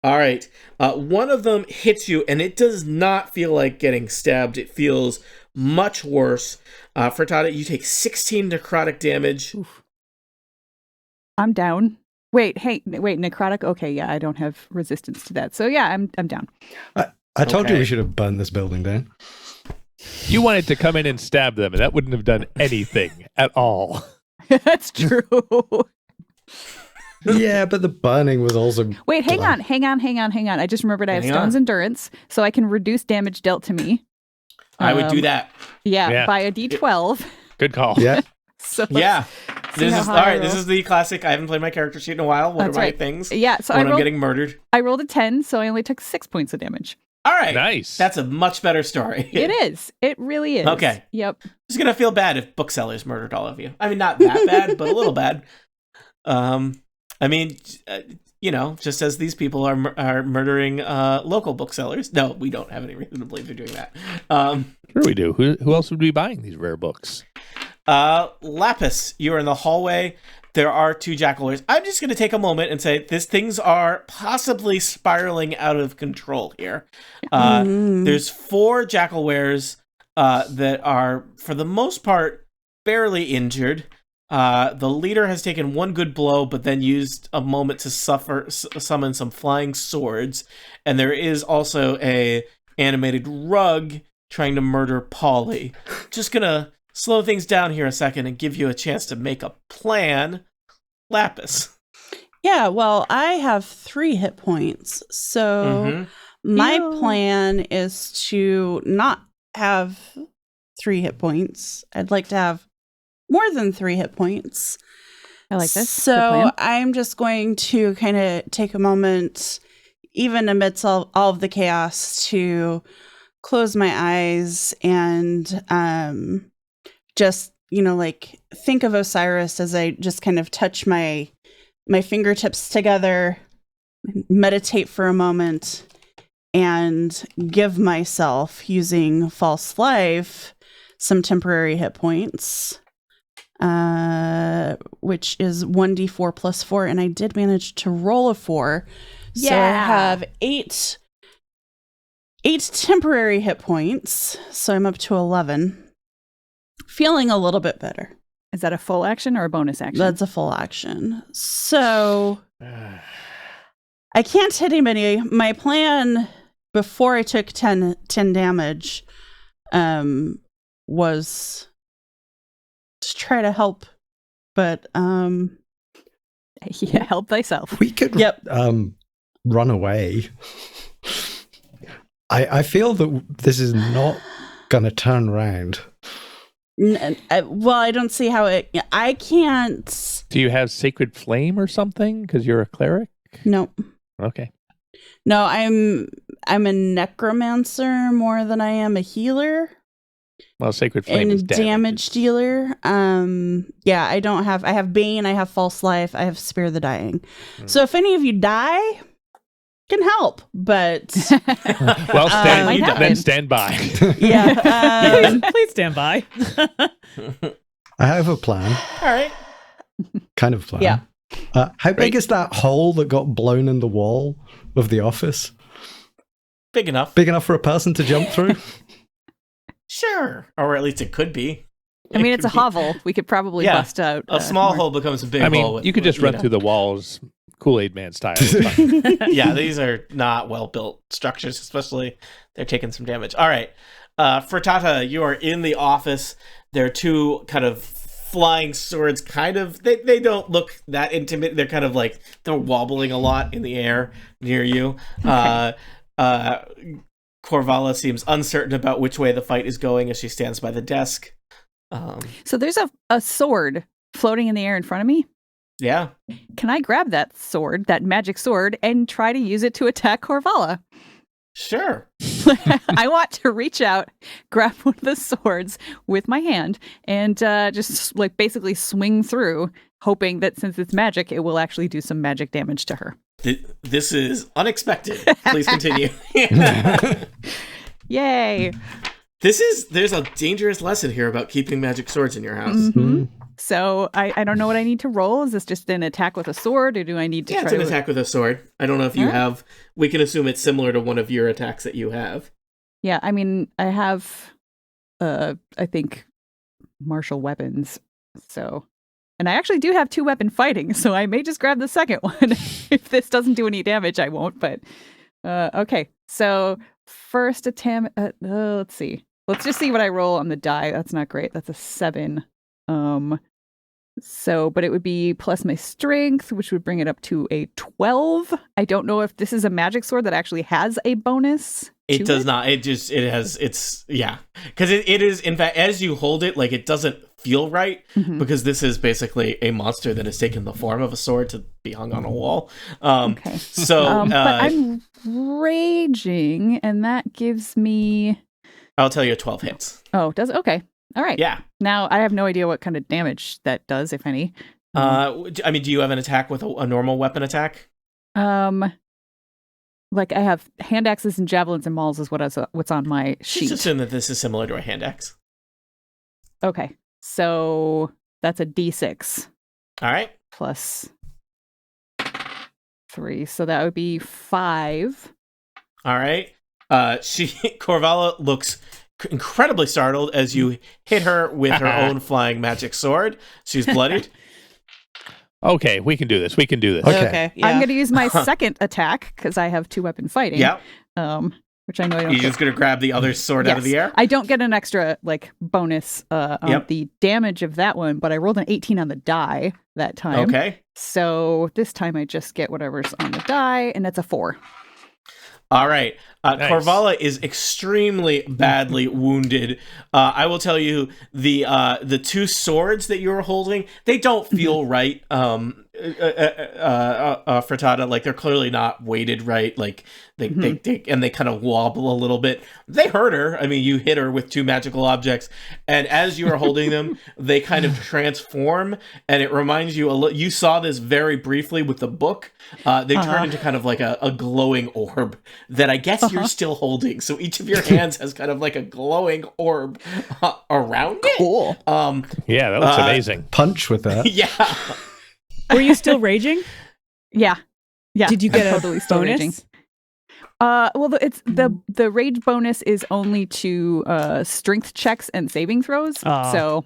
B: All right. One of them hits you, and it does not feel like getting stabbed. It feels much worse. Frittata, you take 16 necrotic damage.
A: Oof. I'm down. Wait, necrotic? Okay, yeah, I don't have resistance to that. So yeah, I'm down.
F: I told you
B: Okay.
F: we should have burned this building down.
D: You wanted to come in and stab them, and that wouldn't have done anything at all.
A: That's true.
F: Yeah, but the burning was also...
A: Wait, hang on. I just remembered I have
B: Hang
A: Stone's
B: on.
A: Endurance, so I can reduce damage dealt to me.
B: I would do that.
A: Yeah,
D: Yeah.
A: by a d12.
D: Good call.
F: Yeah.
A: So
B: Yeah.
A: see
B: This
A: how
B: is all
A: high I
B: right. This
A: roll.
B: is the classic. I haven't played my character sheet in a while. What
A: That's
B: are my
A: right.
B: things?
A: Yeah, so
B: when I'm getting murdered.
A: I rolled a 10, so I only took 6 points of damage.
B: All right.
D: Nice.
B: That's a much better story.
A: It is. It really is.
B: Okay.
A: Yep.
B: It's gonna feel bad if booksellers murdered all of you. I mean, not that bad, but a little bad. I mean, just as these people are murdering local booksellers. No, we don't have any reason to believe they're doing that.
D: Sure we do. Who else would be buying these rare books?
B: Lapis, you are in the hallway. There are 2 jackalers. I'm just going to take a moment and say things are possibly spiraling out of control here. There's 4 jackalwares that are, for the most part, barely injured. The leader has taken 1 good blow, but then used a moment to summon some flying swords. And there is also a animated rug trying to murder Polly. Just gonna slow things down here a second and give you a chance to make a plan. Lapis.
C: Yeah, well, I have 3 hit points. So my
A: Ew.
C: plan is to not have 3 hit points. I'd like to have more than 3 hit points.
A: I like this. Good
C: So
A: plan.
C: I'm just going to kind of take a moment, even amidst all of the chaos, to close my eyes and just, think of Osiris as I just kind of touch my fingertips together, meditate for a moment, and give myself, using false life, some temporary hit points, which is 1d4 plus 4, and I did manage to roll a 4. So I
A: Yeah.
C: have 8 temporary hit points, so I'm up to 11. Feeling a little bit better.
A: Is that a full action or a bonus action?
C: That's a full action. So I can't hit anybody. My plan before I took 10 damage was to try to help, but
A: yeah, help thyself.
F: We could run away. I feel that this is not going to turn around.
C: well, I don't see how I can't.
D: Do you have Sacred Flame or something? Because you're a cleric?
C: No.
D: Okay.
C: No, I'm a necromancer more than I am a healer.
D: Well, Sacred Flame is
C: And damage dealer. I don't have. I have Bane. I have False Life. I have Spare the Dying. So if any of you die, can help. But
D: Well,
A: might happen.
D: then stand by.
C: yeah,
E: Please stand by.
F: I have a plan.
B: All right.
F: Kind of plan.
C: Yeah.
F: How big is that hole that got blown in the wall of the office?
B: Big enough.
F: Big enough for a person to jump through?
B: Sure. Or at least it could be.
A: I mean,
B: It
A: it's a
B: could be.
A: hovel. We could probably
B: Yeah.
A: bust out
B: A small
A: more.
B: hole becomes a big
D: I
B: hole.
D: mean,
B: with-
D: you could just run
B: know.
D: through the walls Kool-Aid Man style. It's fine.
B: Yeah, these are not well-built structures, especially they're taking some damage. All right. Frittata, you are in the office. There are 2 kind of flying swords, they don't look that intimate. They're kind of like, they're wobbling a lot in the air near you. Corvala seems uncertain about which way the fight is going as she stands by the desk.
A: So there's a sword floating in the air in front of me.
B: Yeah.
A: Can I grab that sword, that magic sword, and try to use it to attack Corvala?
B: Sure.
A: I want to reach out, grab one of the swords with my hand, and just like basically swing through, hoping that since it's magic, it will actually do some magic damage to her.
B: This is unexpected. Please continue.
A: Yay!
B: There's a dangerous lesson here about keeping magic swords in your house.
A: Mm-hmm. So I don't know what I need to roll. Is this just an attack with a sword, or do I need to?
B: Yeah, it's an attack with a sword. I don't know if you have. We can assume it's similar to one of your attacks that you have.
A: Yeah, I mean, I have, I think, martial weapons. So, and I actually do have 2-weapon fighting, so I may just grab the second one. If this doesn't do any damage, I won't. But okay, so first attempt. Let's see. Let's just see what I roll on the die. That's not great. That's a 7. So, but it would be plus my strength, which would bring it up to a 12. I don't know if this is a magic sword that actually has a bonus.
B: It does not. Because it is, in fact, as you hold it, like, it doesn't feel right, because this is basically a monster that has taken the form of a sword to be hung on a wall.
A: Okay.
B: So,
A: but I'm raging, and that gives me...
B: I'll tell you 12 hits.
A: Oh, does it? Okay. All right.
B: Yeah.
A: Now, I have no idea what kind of damage that does, if any.
B: I mean, do you have an attack with a normal weapon attack?
A: Like I have hand axes and javelins and mauls is what's on my sheet.
B: Just assume that this is similar to a hand axe.
A: Okay. So that's a D6.
B: All right.
A: Plus 3. So that would be 5.
B: All right. Corvala looks incredibly startled as you hit her with her own flying magic sword. She's bloodied.
D: Okay, we can do this.
C: Okay. Yeah.
A: I'm going to use my second attack because I have 2-weapon fighting.
B: Yep.
A: Which I know I don't
B: You're just going to grab the other sword out of the air?
A: I don't get an extra bonus on the damage of that one, but I rolled an 18 on the die that time.
B: Okay.
A: So this time I just get whatever's on the die, and it's a 4.
B: All right.
D: Nice.
B: Corvala is extremely badly wounded. I will tell you, the 2 swords that you're holding, they don't feel right, Frittata. Like, they're clearly not weighted right. Like, they kind of wobble a little bit. They hurt her. I mean, you hit her with 2 magical objects, and as you are holding them, they kind of transform, and it reminds you you saw this very briefly with the book. They turn into kind of like a glowing orb that I guess you're still holding. So each of your hands has kind of like a glowing orb around it.
A: Cool.
D: Yeah, that looks amazing.
F: Punch with that.
B: Yeah.
E: Were you still raging?
A: Yeah.
E: Did you get a
A: totally still
E: bonus?
A: raging. Well, it's the rage bonus is only to strength checks and saving throws. So,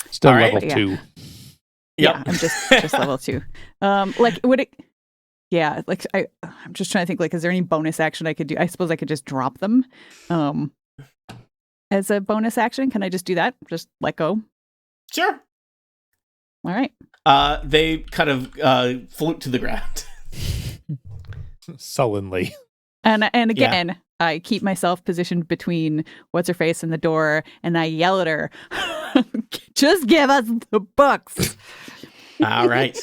D: Still
B: All right.
D: level 2.
B: Yep.
A: yeah, I'm just level 2. Like, would it? Yeah, like I'm just trying to think. Like, is there any bonus action I could do? I suppose I could just drop them, as a bonus action. Can I just do that? Just let go.
B: Sure.
A: All right.
B: They kind of float to the ground.
D: Sullenly.
A: And again, I keep myself positioned between what's her face and the door, and I yell at her, "Just give us the books."
B: All right.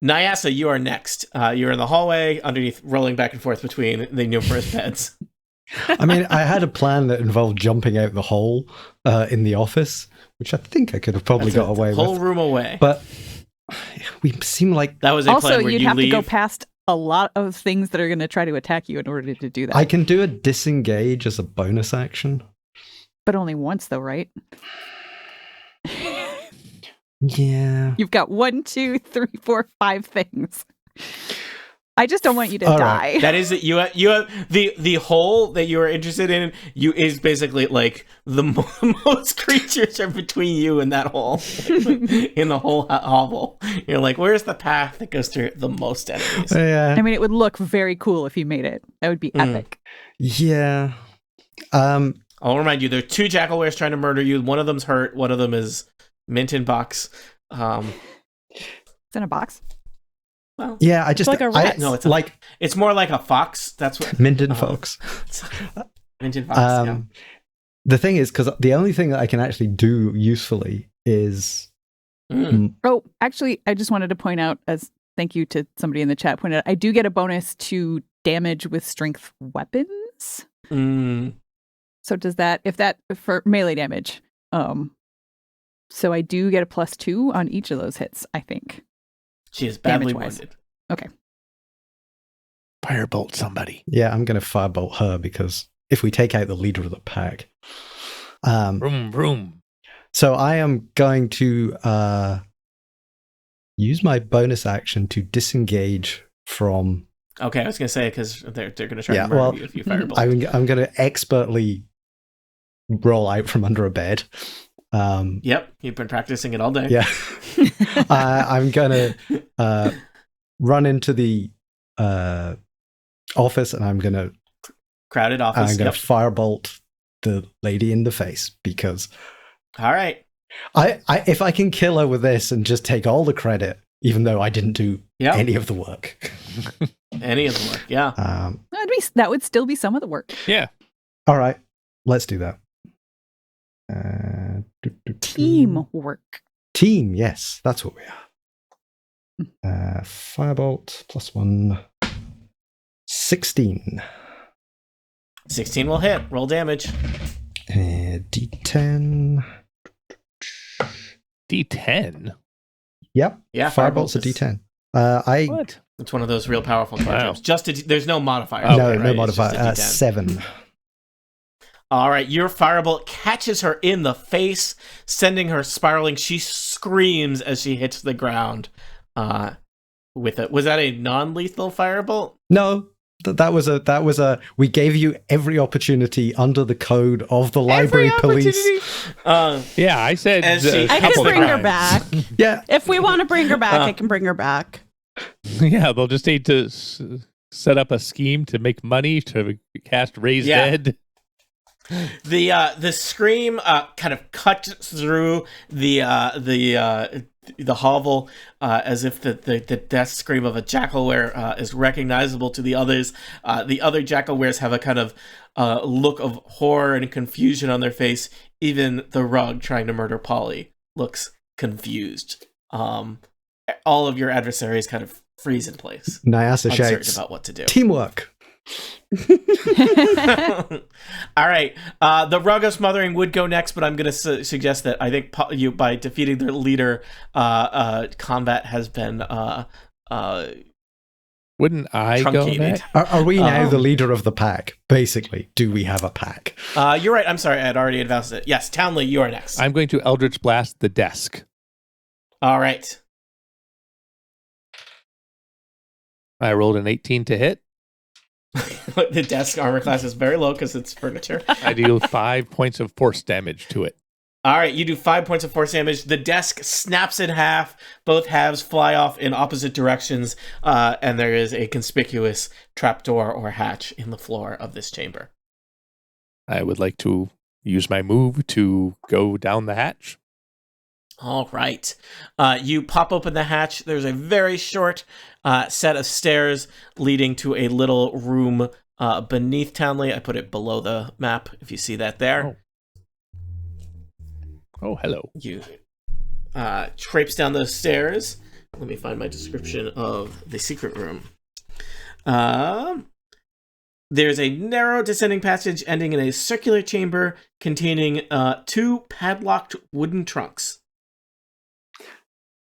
B: Nyasa, you are next. You're in the hallway underneath, rolling back and forth between the numerous beds.
F: I mean, I had a plan that involved jumping out the hole in the office, which I think I could have probably got away
B: whole
F: with.
B: room away.
F: But we seem like
B: That was a
A: Also,
B: plan where
A: you'd
B: you
A: have
B: leave.
A: to go past a lot of things that are going to try to attack you in order to do that.
F: I can do a disengage as a bonus action.
A: But only once, though, right?
F: Yeah.
A: You've got 1, 2, 3, 4, 5 things. I just don't want you to
F: All
A: die.
B: That is that you have the hole that you are interested in. You is basically like the most creatures are between you and that hole in the whole hovel. You're like, where's the path that goes through the most enemies?
F: Yeah.
A: I mean, it would look very cool if you made it. That would be epic.
F: Yeah.
B: I'll remind you, there are 2 jackalwares trying to murder you. One of them's hurt. One of them is mint in box.
A: It's in a box.
B: Well,
F: Yeah, I just
E: like a rat.
B: no, it's
F: like
B: it's more like a fox. That's what
F: Minden Fox.
B: mint in box. Yeah.
F: The thing is, because the only thing that I can actually do usefully is
A: Oh, actually, I just wanted to point out as thank you to somebody in the chat pointed out, I do get a bonus to damage with strength weapons. So does that, for melee damage, so I do get a +2 on each of those hits, I think.
B: She is badly
A: Damage-wise.
B: wounded.
A: Okay.
D: Firebolt somebody.
F: Yeah, I'm going to firebolt her because if we take out the leader of the pack.
D: Vroom, vroom.
F: So I am going to use my bonus action to disengage from...
B: Okay, I was going to say, because they're going to try to murder you if you firebolt.
F: I'm going to expertly roll out from under a bed.
B: Yep, you've been practicing it all day.
F: Yeah. I'm going to run into the office, and I'm going to...
B: Crowded office,
F: I'm going to firebolt the lady in the face, because...
B: All right.
F: If I can kill her with this and just take all the credit, even though I didn't do any of the work.
B: Any of the work, yeah.
A: That would still be some of the work.
D: Yeah.
F: All right, let's do that.
A: Teamwork.
F: Team, yes, that's what we are. Firebolt +1. 16.
B: 16 will hit. Roll damage.
F: D10.
D: D10?
F: Yep.
B: Yeah,
F: Firebolt's a D10.
D: What?
B: It's one of those real powerful cantrips.
D: Wow.
B: There's no modifier.
F: No modifier. 7.
B: All right, your firebolt catches her in the face, sending her spiraling. She screams as she hits the ground. Was that a non-lethal firebolt?
F: No, that was a. We gave you every opportunity under the code of the library police.
D: Yeah, I said.
C: I can bring her back.
F: Yeah,
C: if we want to bring her back, I can bring her back.
D: Yeah, they'll just need to set up a scheme to make money to cast Raise Dead.
B: The scream kind of cuts through the hovel as if the death scream of a jackalware is recognizable to the others. The other jackalwares have a kind of look of horror and confusion on their face. Even the rug trying to murder Polly looks confused. All of your adversaries kind of freeze in place.
F: Nyasa shouts,
B: uncertain about what to do.
F: Teamwork.
B: All right. The rug of smothering would go next, but I'm going to suggest that I think by defeating their leader, combat has been
D: wouldn't I
B: truncated.
D: go next?
F: Are we now the leader of the pack? Basically, do we have a pack?
B: You're right. I'm sorry. I had already advanced it. Yes, Townley, you are next.
D: I'm going to Eldritch Blast the desk.
B: All right.
D: I rolled an 18 to hit.
B: The desk armor class is very low because it's furniture.
D: I deal 5 points of force damage to it.
B: All right, you do 5 points of force damage. The desk snaps in half. Both halves fly off in opposite directions, and there is a conspicuous trapdoor or hatch in the floor of this chamber.
D: I would like to use my move to go down the hatch.
B: All right. You pop open the hatch. There's a very short set of stairs leading to a little room beneath Townley. I put it below the map, if you see that there.
D: Oh, hello.
B: You traipse down those stairs. Let me find my description of the secret room. There's a narrow descending passage ending in a circular chamber containing 2 padlocked wooden trunks.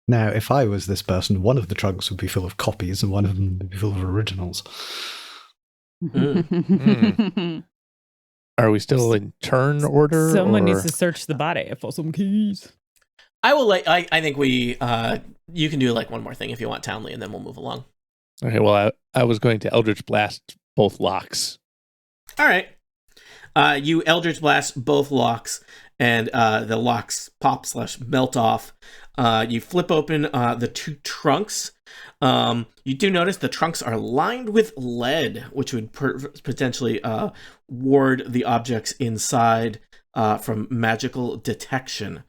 F: Now, if I was this person, one of the trunks would be full of copies and one of them would be full of originals.
D: Are we still in turn order?
E: Someone needs to search the body for some keys.
B: I will. I think we. You can do like one more thing if you want, Townley, and then we'll move along.
D: Okay. Well, I was going to Eldritch Blast both locks.
B: All right. You Eldritch Blast both locks, and the locks pop/melt off. You flip open the 2 trunks. You do notice the trunks are lined with lead, which would potentially ward the objects inside from magical detection.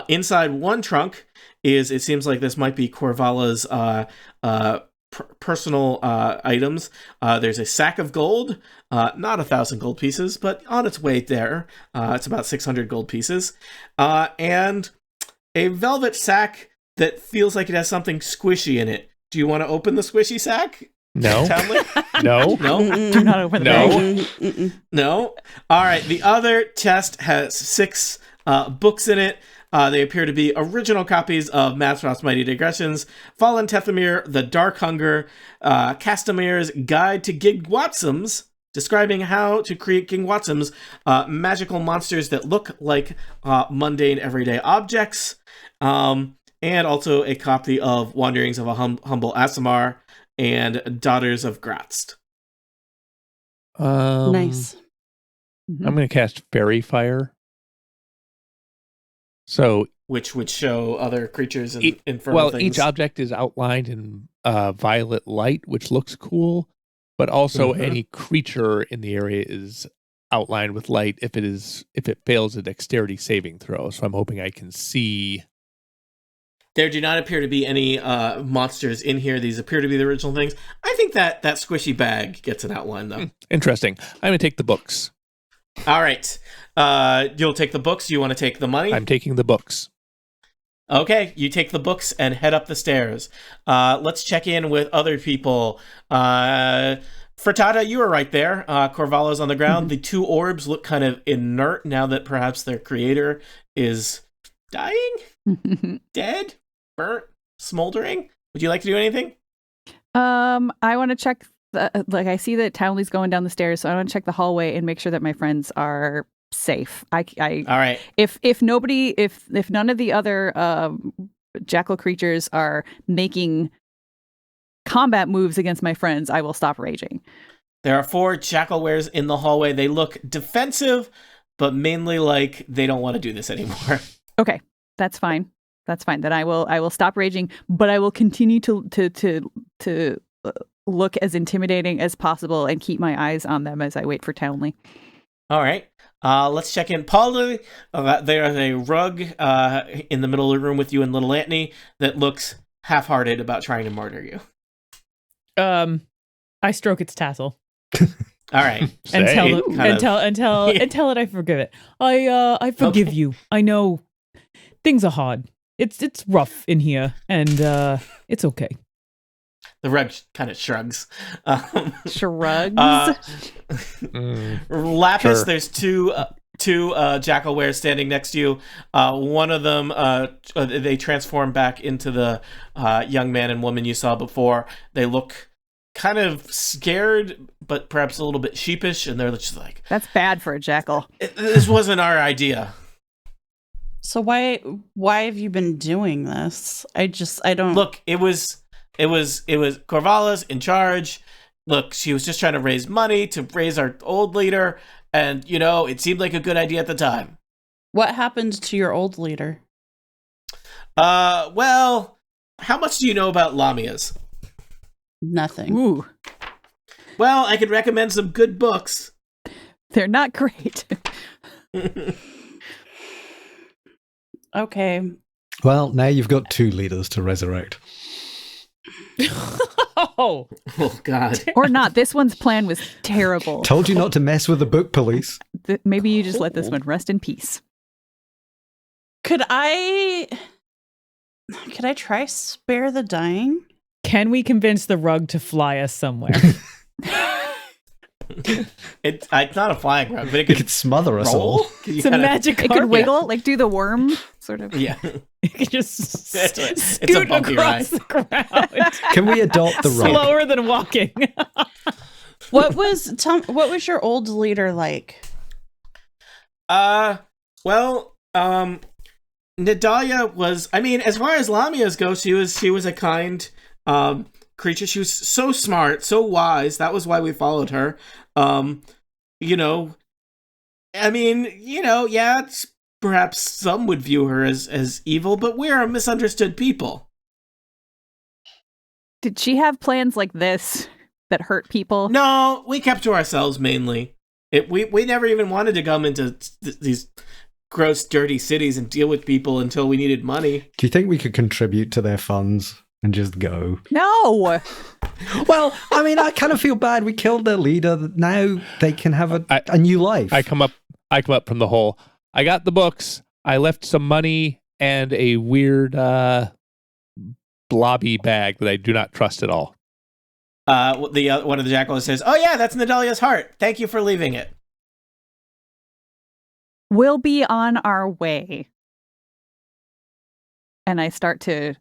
B: Inside one trunk it seems like this might be Corvalla's personal items. There's a sack of gold, not 1,000 gold pieces, but on its way there. It's about 600 gold pieces. And a velvet sack that feels like it has something squishy in it. Do you want to open the squishy sack?
D: No.
B: Townley?
D: No.
B: No?
E: Do not open the bag.
B: No? All right. The other chest has 6 books in it. They appear to be original copies of Mazroth's Mighty Digressions, Fallen Tethymir, The Dark Hunger, Castamir's Guide to Gigwatsums, describing how to create Gigwatsums, magical monsters that look like mundane everyday objects, and also a copy of Wanderings of a Humble Aasimar and Daughters of Gratz.
C: Nice.
D: I'm going to cast Fairy Fire. So,
B: Which would show other creatures and infernal things.
D: Each object is outlined in violet light, which looks cool, but also any creature in the area is outlined with light if it fails a dexterity saving throw. So I'm hoping I can see.
B: There do not appear to be any monsters in here. These appear to be the original things. I think that squishy bag gets an outline, though.
D: Interesting. I'm going to take the books.
B: All right. You'll take the books. You want to take the money?
D: I'm taking the books.
B: Okay, you take the books and head up the stairs. Let's check in with other people. Frittata, you were right there. Corvallo's on the ground. The 2 orbs look kind of inert now that perhaps their creator is dying, dead, burnt, smoldering. Would you like to do anything?
A: I want to check. I see that Townley's going down the stairs, so I want to check the hallway and make sure that my friends are safe.
B: All right.
A: If none of the other jackal creatures are making combat moves against my friends, I will stop raging.
B: There are 4 jackalwares in the hallway. They look defensive, but mainly like they don't want to do this anymore.
A: Okay, that's fine. Then I will stop raging, but I will continue to look as intimidating as possible and keep my eyes on them as I wait for Townley.
B: All right. Let's check in. Polly, there's a rug in the middle of the room with you and little Antony that looks half-hearted about trying to murder you.
E: I stroke its tassel.
B: All right.
E: and tell it I forgive it. I forgive you. I know things are hard. It's rough in here, and it's okay.
B: The rug kind of shrugs.
A: Shrugs.
B: Lapis,
D: Sure.
B: there's two jackalwares standing next to you. One of them, they transform back into the young man and woman you saw before. They look kind of scared, but perhaps a little bit sheepish, and they're just like,
A: That's bad for a jackal.
B: This wasn't our idea.
C: So why have you been doing this? I don't
B: Look, it was Corvallis in charge. Look, she was just trying to raise money to raise our old leader, and it seemed like a good idea at the time.
C: What happened to your old leader?
B: Well, how much do you know about Lamias?
C: Nothing.
A: Ooh,
B: Well, I could recommend some good books.
A: they're not great.
C: Okay.
F: Well, now you've got 2 leaders to resurrect.
E: Oh,
B: Oh, God.
A: Or not. This one's plan was terrible.
F: Told you not to mess with the book police.
A: Maybe you just let this one rest in peace.
C: Could I try spare the dying?
E: can we convince the rug to fly us somewhere?
B: It's not a flying rug, but it
F: It
B: could
F: could smother us
B: roll.
F: all.
E: It's a magic
A: It
E: carpet.
A: could wiggle, like do the worm, sort of.
B: Yeah.
E: It could just
B: It's a
E: scoot
B: bumpy
E: across
B: ride.
E: the ground.
F: Can we adopt the rug?
E: Slower than walking.
C: What was your old leader like?
B: Well, Nadalia was, as far as Lamias go, she was a kind creature. She was so smart, so wise. That was why we followed her. It's perhaps some would view her as evil, but we're a misunderstood people.
A: Did she have plans like this that hurt people?
B: No, we kept to ourselves mainly. We never even wanted to come into these gross, dirty cities and deal with people until we needed money.
F: Do you think we could contribute to their funds and just go?
A: No.
F: Well, I kind of feel bad. We killed their leader. Now they can have a new life.
D: I come up from the hole. I got the books. I left some money and a weird blobby bag that I do not trust at all.
B: One of the jackals says, "Oh yeah, that's Nadalia's heart. Thank you for leaving it."
A: We'll be on our way. And I start to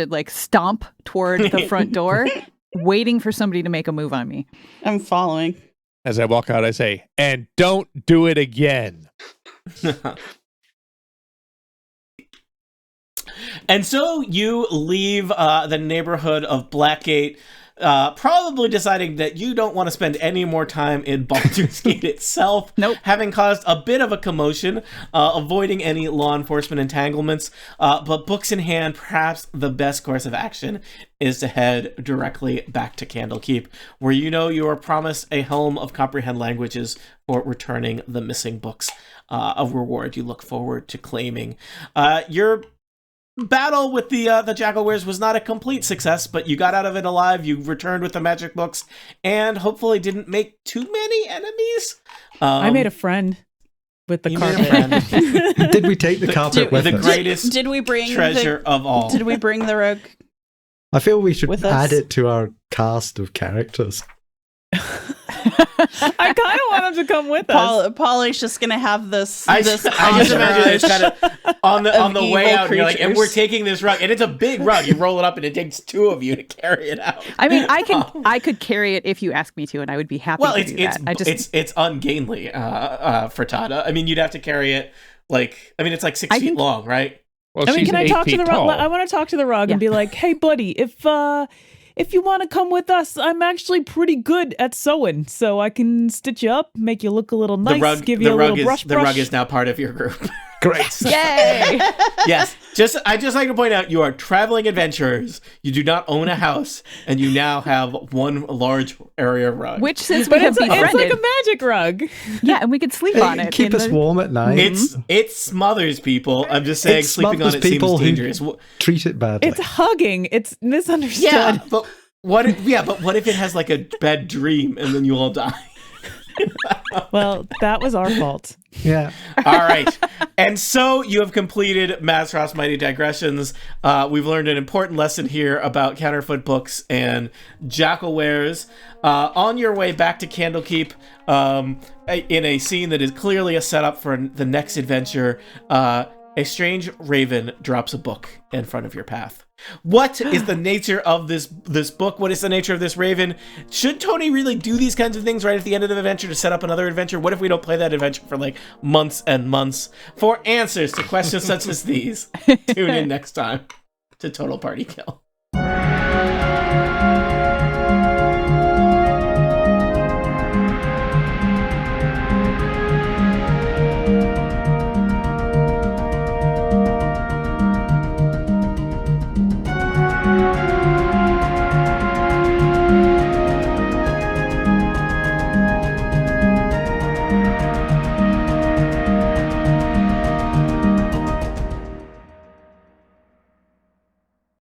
A: like stomp toward the front door, waiting for somebody to make a move on me.
C: I'm following.
D: As I walk out, I say, "And don't do it again."
B: And so you leave the neighborhood of Blackgate, probably deciding that you don't want to spend any more time in Baldur's Gate itself.
A: Nope.
B: Having caused a bit of a commotion, avoiding any law enforcement entanglements. But books in hand, perhaps the best course of action is to head directly back to Candlekeep, where you are promised a helm of comprehend languages for returning the missing books, a reward you look forward to claiming. Your battle with the jackal wares was not a complete success, but you got out of it alive. You returned with the magic books and hopefully didn't make too many enemies.
E: I made a friend with the
F: carpet. Did we take the carpet with us?
B: The greatest
C: did we bring
B: treasure of all.
C: Did we bring the rug?
F: I feel we should add it to our cast of characters.
E: I kind of want him to come with us.
C: Polly's just gonna have this.
B: I just imagine it's kind of on the way out. You're like, and we're taking this rug, and it's a big rug. You roll it up, and it takes two of you to carry it out.
A: I mean, I could carry it if you ask me to, and I would be happy to do that.
B: It's ungainly, Frittata. I mean, you'd have to carry it it's like 6 feet long, right?
D: Well,
E: can I talk to the rug? I want to talk to the rug and be like, "Hey, buddy, if you want to come with us, I'm actually pretty good at sewing, so I can stitch you up, make you look a little nice, give you a little brush.
B: The rug is now part of your group.
F: Great.
A: Yay!
B: Yes. I just like to point out, you are traveling adventurers. You do not own a house, and you now have one large area rug.
A: Which, since we have befriended,
E: it's like a magic rug.
A: Yeah, and we could sleep on it.
F: Keep us warm at night.
B: It smothers people. I'm just saying, sleeping on it seems dangerous.
F: Treat it badly.
E: It's hugging. It's misunderstood.
B: Yeah, but what if it has like a bad dream and then you all die?
E: Well, that was our fault.
F: Yeah.
B: All right. And so you have completed Mazros' Mighty Digressions. We've learned an important lesson here about counterfeit books and jackal wares. On your way back to Candlekeep, in a scene that is clearly a setup for the next adventure, a strange raven drops a book in front of your path. What is the nature of this book? What is the nature of this raven? Should Tony really do these kinds of things right at the end of the adventure to set up another adventure? What if we don't play that adventure for like months and months? For answers to questions such as these, tune in next time to Total Party Kill.